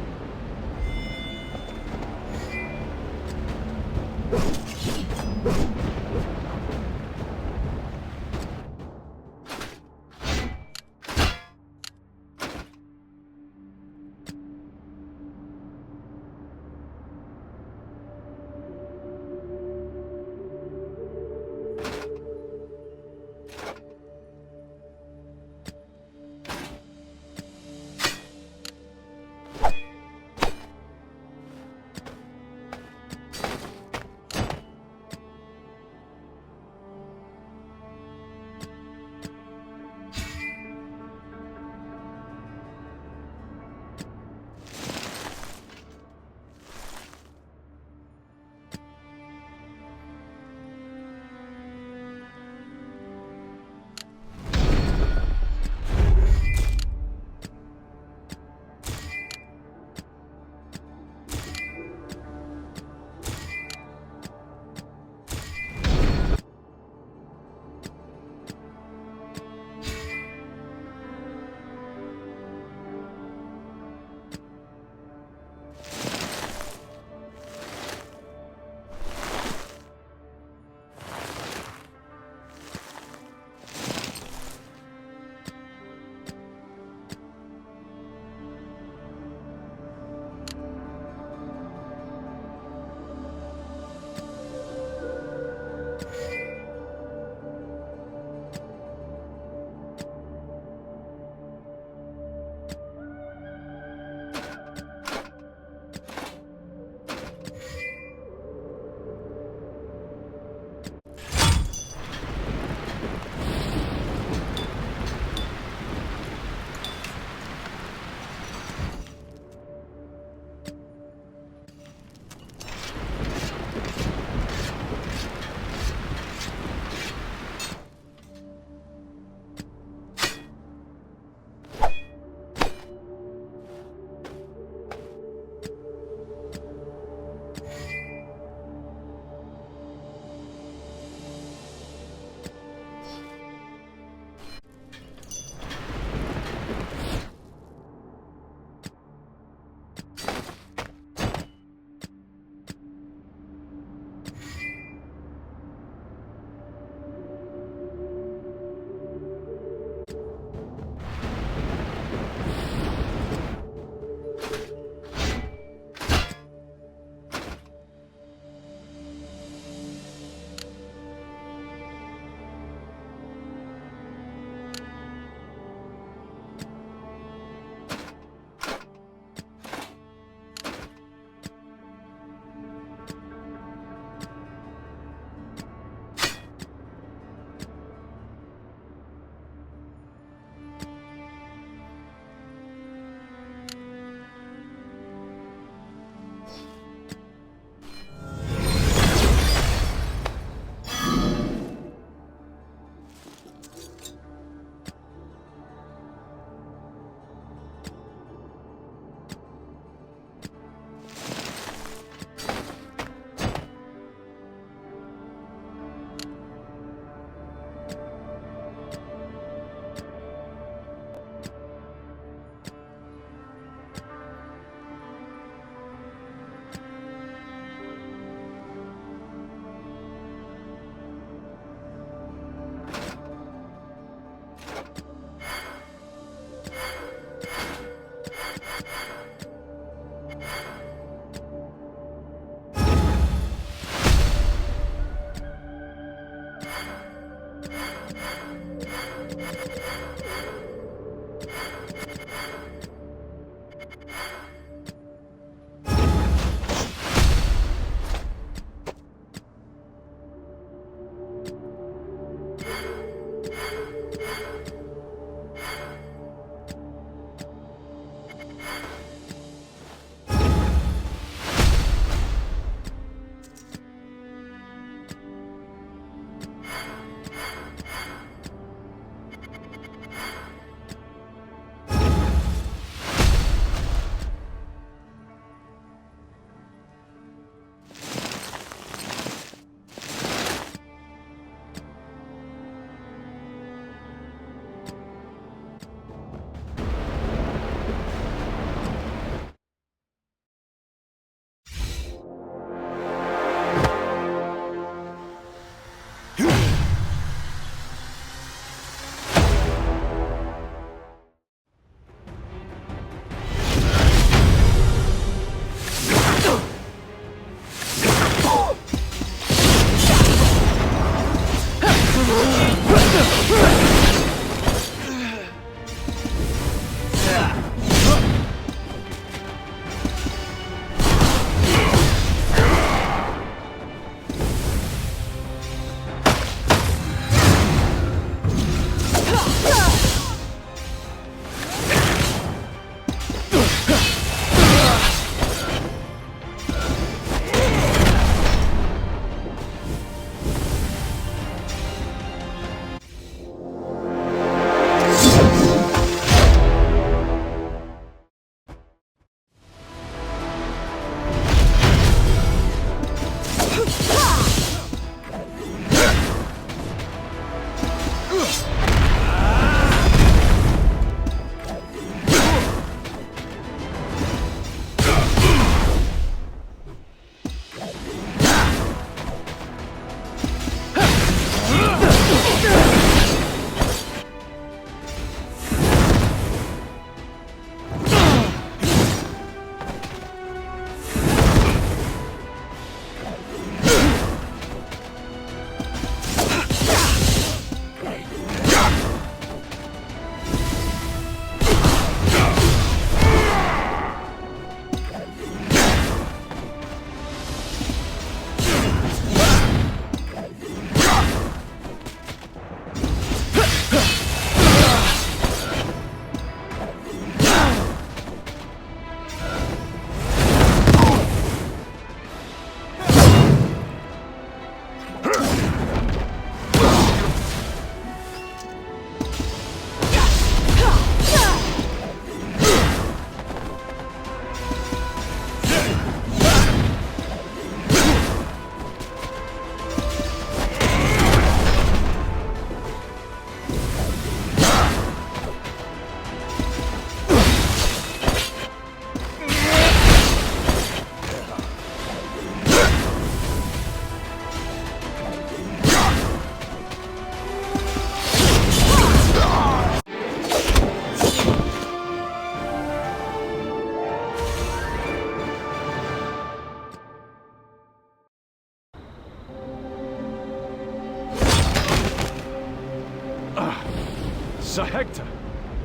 Sir Hector!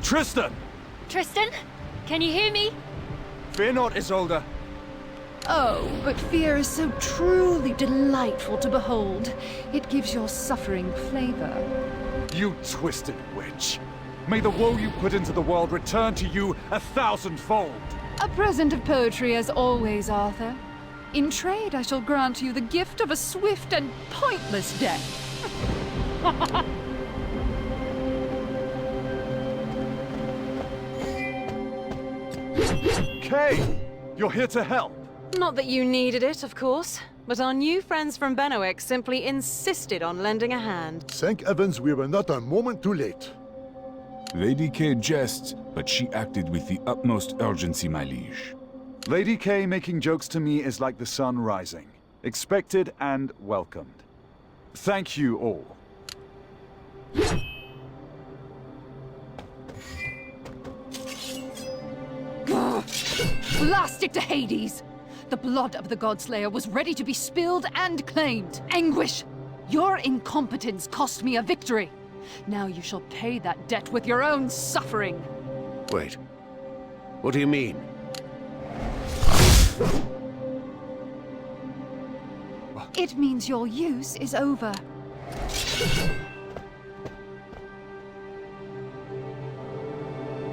Tristan! Tristan, can you hear me? Fear not, Isolde. Oh, but fear is so truly delightful to behold. It gives your suffering flavor. You twisted witch! May the woe you put into the world return to you 1,000-fold! A present of poetry as always, Arthur. In trade, I shall grant you the gift of a swift and pointless death. Kay! You're here to help! Not that you needed it, of course, but our new friends from Benwick simply insisted on lending a hand. Thank heavens we were not a moment too late. Lady Kay jests, but she acted with the utmost urgency, my liege. Lady Kay making jokes to me is like the sun rising. Expected and welcomed. Thank you all. Blast it to Hades! The blood of the Godslayer was ready to be spilled and claimed. Anguish! Your incompetence cost me a victory. Now you shall pay that debt with your own suffering. Wait. What do you mean? It means your use is over.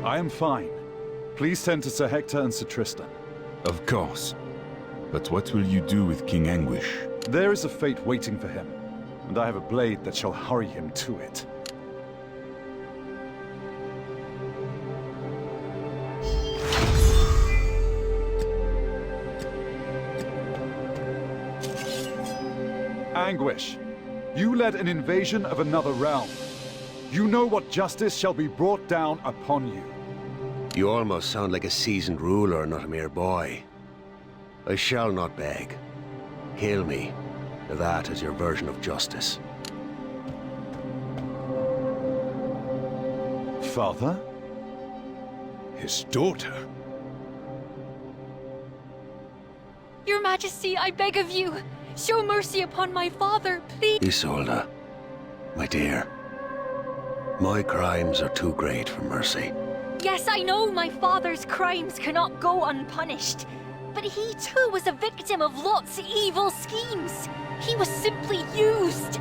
I am fine. Please send to Sir Hector and Sir Tristan. Of course. But what will you do with King Anguish? There is a fate waiting for him, and I have a blade that shall hurry him to it. Anguish, you led an invasion of another realm. You know what justice shall be brought down upon you. You almost sound like a seasoned ruler, not a mere boy. I shall not beg. Kill me. That is your version of justice. Father? His daughter? Your Majesty, I beg of you, show mercy upon my father, please. Isolde, my dear. My crimes are too great for mercy. Yes, I know my father's crimes cannot go unpunished. But he too was a victim of Lot's evil schemes. He was simply used.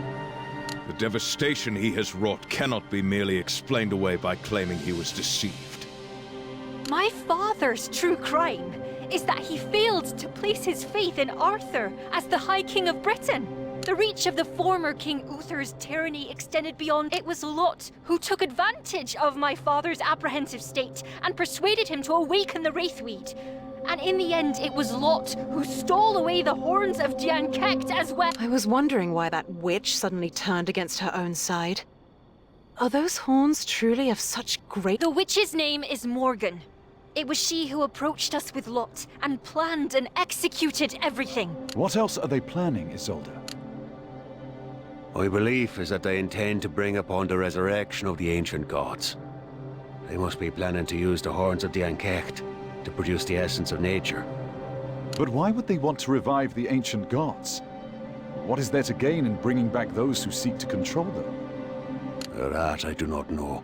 The devastation he has wrought cannot be merely explained away by claiming he was deceived. My father's true crime is that he failed to place his faith in Arthur as the High King of Britain. The reach of the former King Uther's tyranny extended beyond. It was Lot who took advantage of my father's apprehensive state and persuaded him to awaken the Wraithweed. And in the end, it was Lot who stole away the horns of Dian Cecht as well. I was wondering why that witch suddenly turned against her own side. Are those horns truly of such great... The witch's name is Morgan. It was she who approached us with Lot and planned and executed everything. What else are they planning, Isolde? My belief is that they intend to bring upon the resurrection of the ancient gods. They must be planning to use the horns of Dian Cecht to produce the essence of nature. But why would they want to revive the ancient gods? What is there to gain in bringing back those who seek to control them? That I do not know.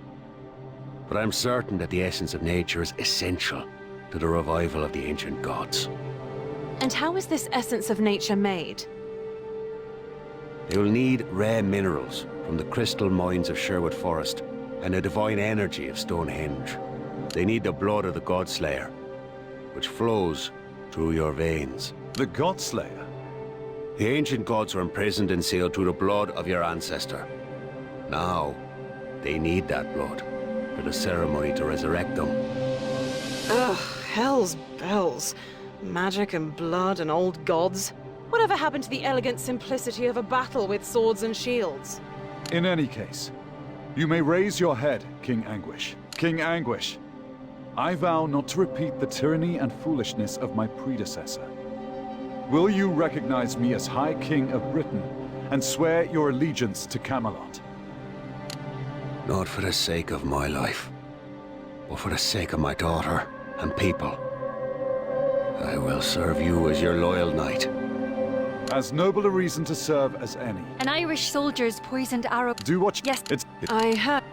But I'm certain that the essence of nature is essential to the revival of the ancient gods. And how is this essence of nature made? They will need rare minerals from the crystal mines of Sherwood Forest and the divine energy of Stonehenge. They need the blood of the Godslayer, which flows through your veins. The Godslayer? The ancient gods were imprisoned and sealed through the blood of your ancestor. Now, they need that blood for the ceremony to resurrect them. Ugh, hell's bells. Magic and blood and old gods. Whatever happened to the elegant simplicity of a battle with swords and shields? In any case, you may raise your head, King Anguish. King Anguish, I vow not to repeat the tyranny and foolishness of my predecessor. Will you recognize me as High King of Britain and swear your allegiance to Camelot? Not for the sake of my life, but for the sake of my daughter and people. I will serve you as your loyal knight. As noble a reason to serve as any. An Irish soldier's poisoned arrow. Do what you... Yes. I have...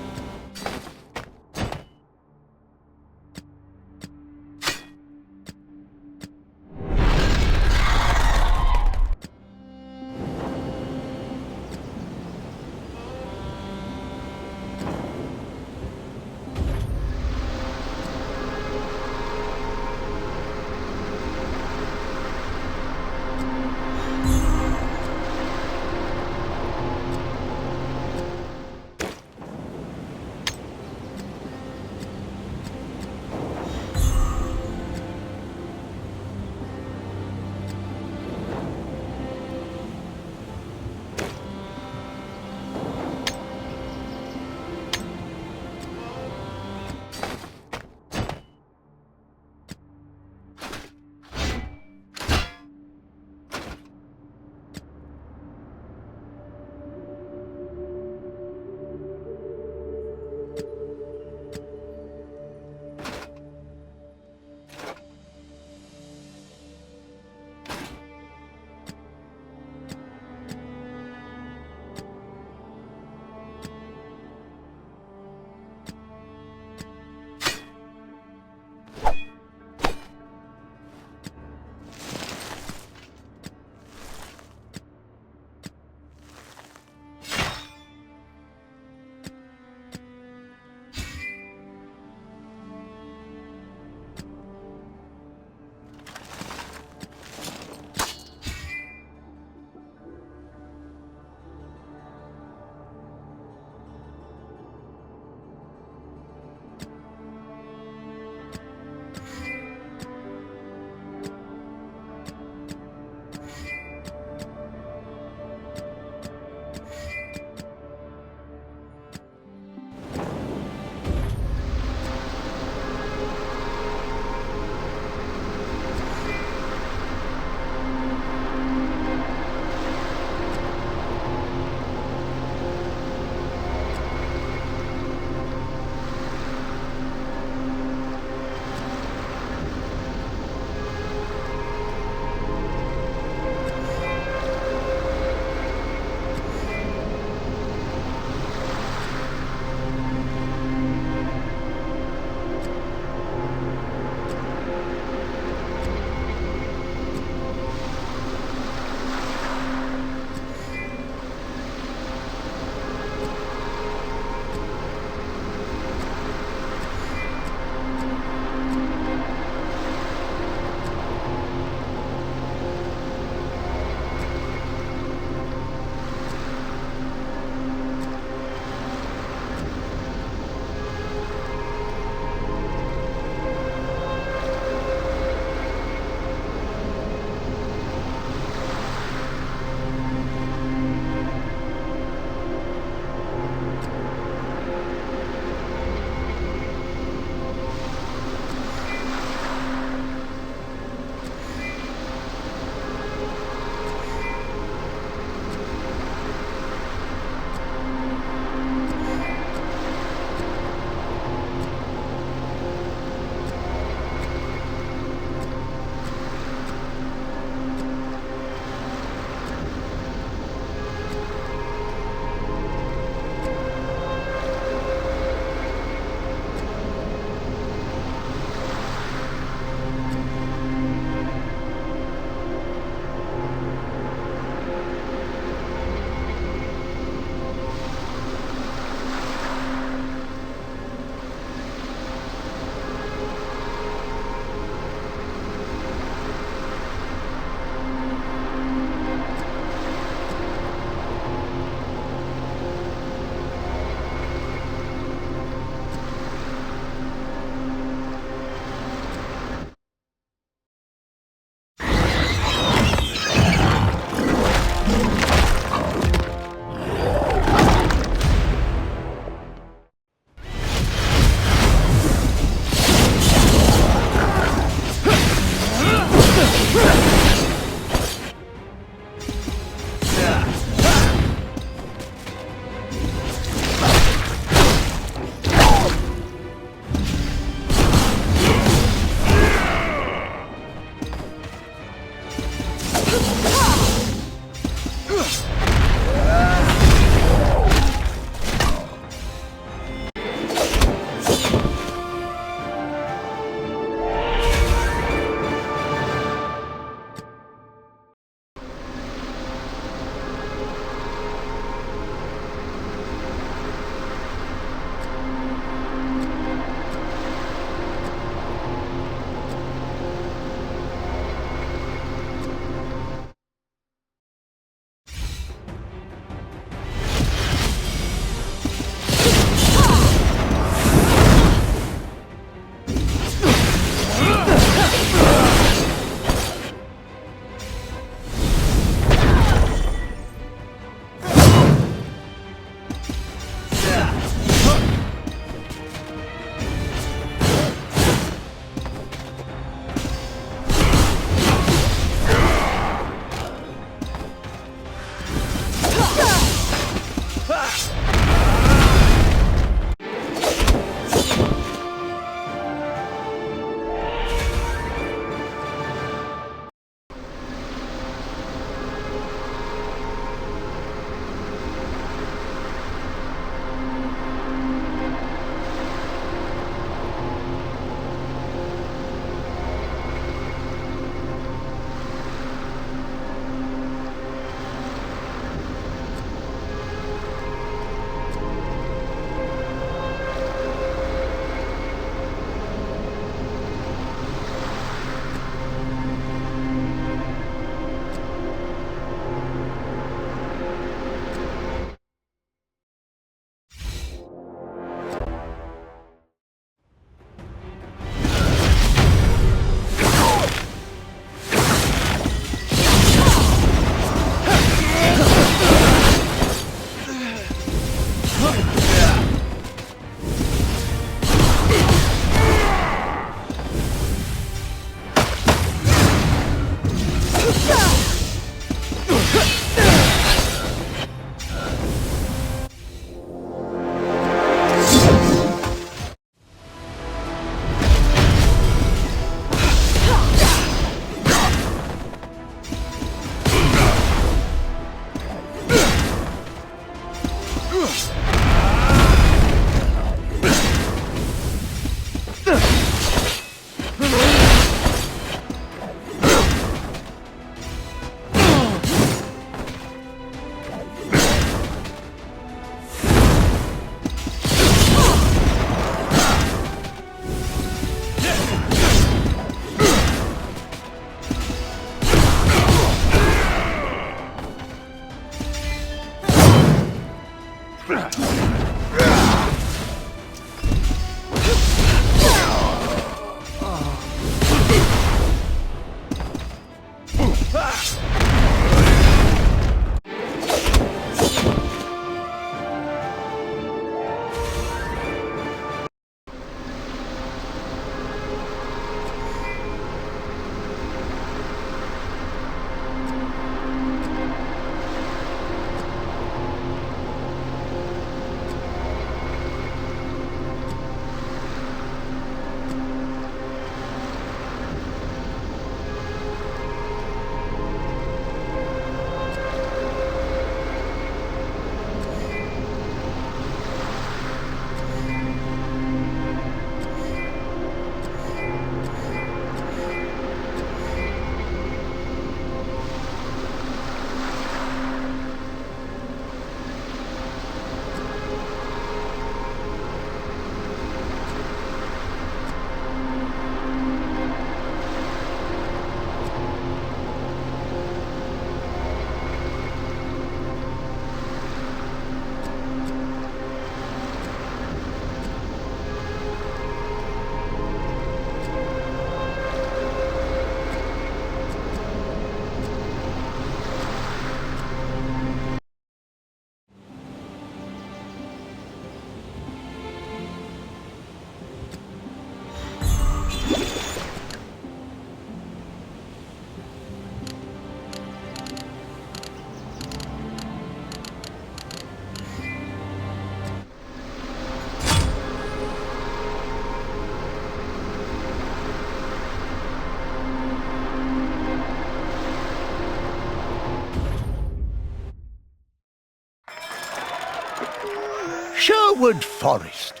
Sherwood Forest,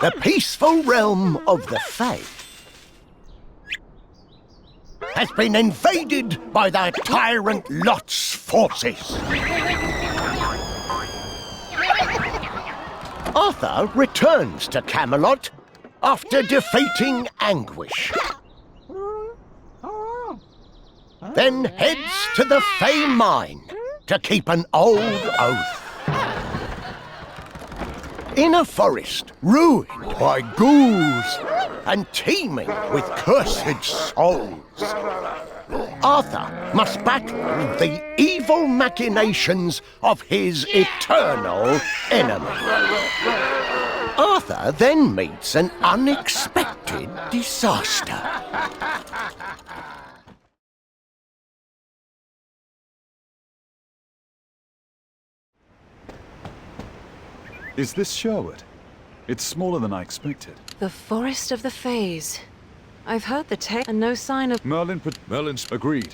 the peaceful realm of the Fae, has been invaded by the tyrant Lot's forces. Arthur returns to Camelot after defeating Anguish. Then heads to the Fae Mine to keep an old oath. In a forest ruined by ghouls and teeming with cursed souls, Arthur must battle the evil machinations of his eternal enemy. Arthur then meets an unexpected disaster. Is this Sherwood? It's smaller than I expected. The Forest of the Fays. I've heard the tale and no sign of... Merlin's agreed.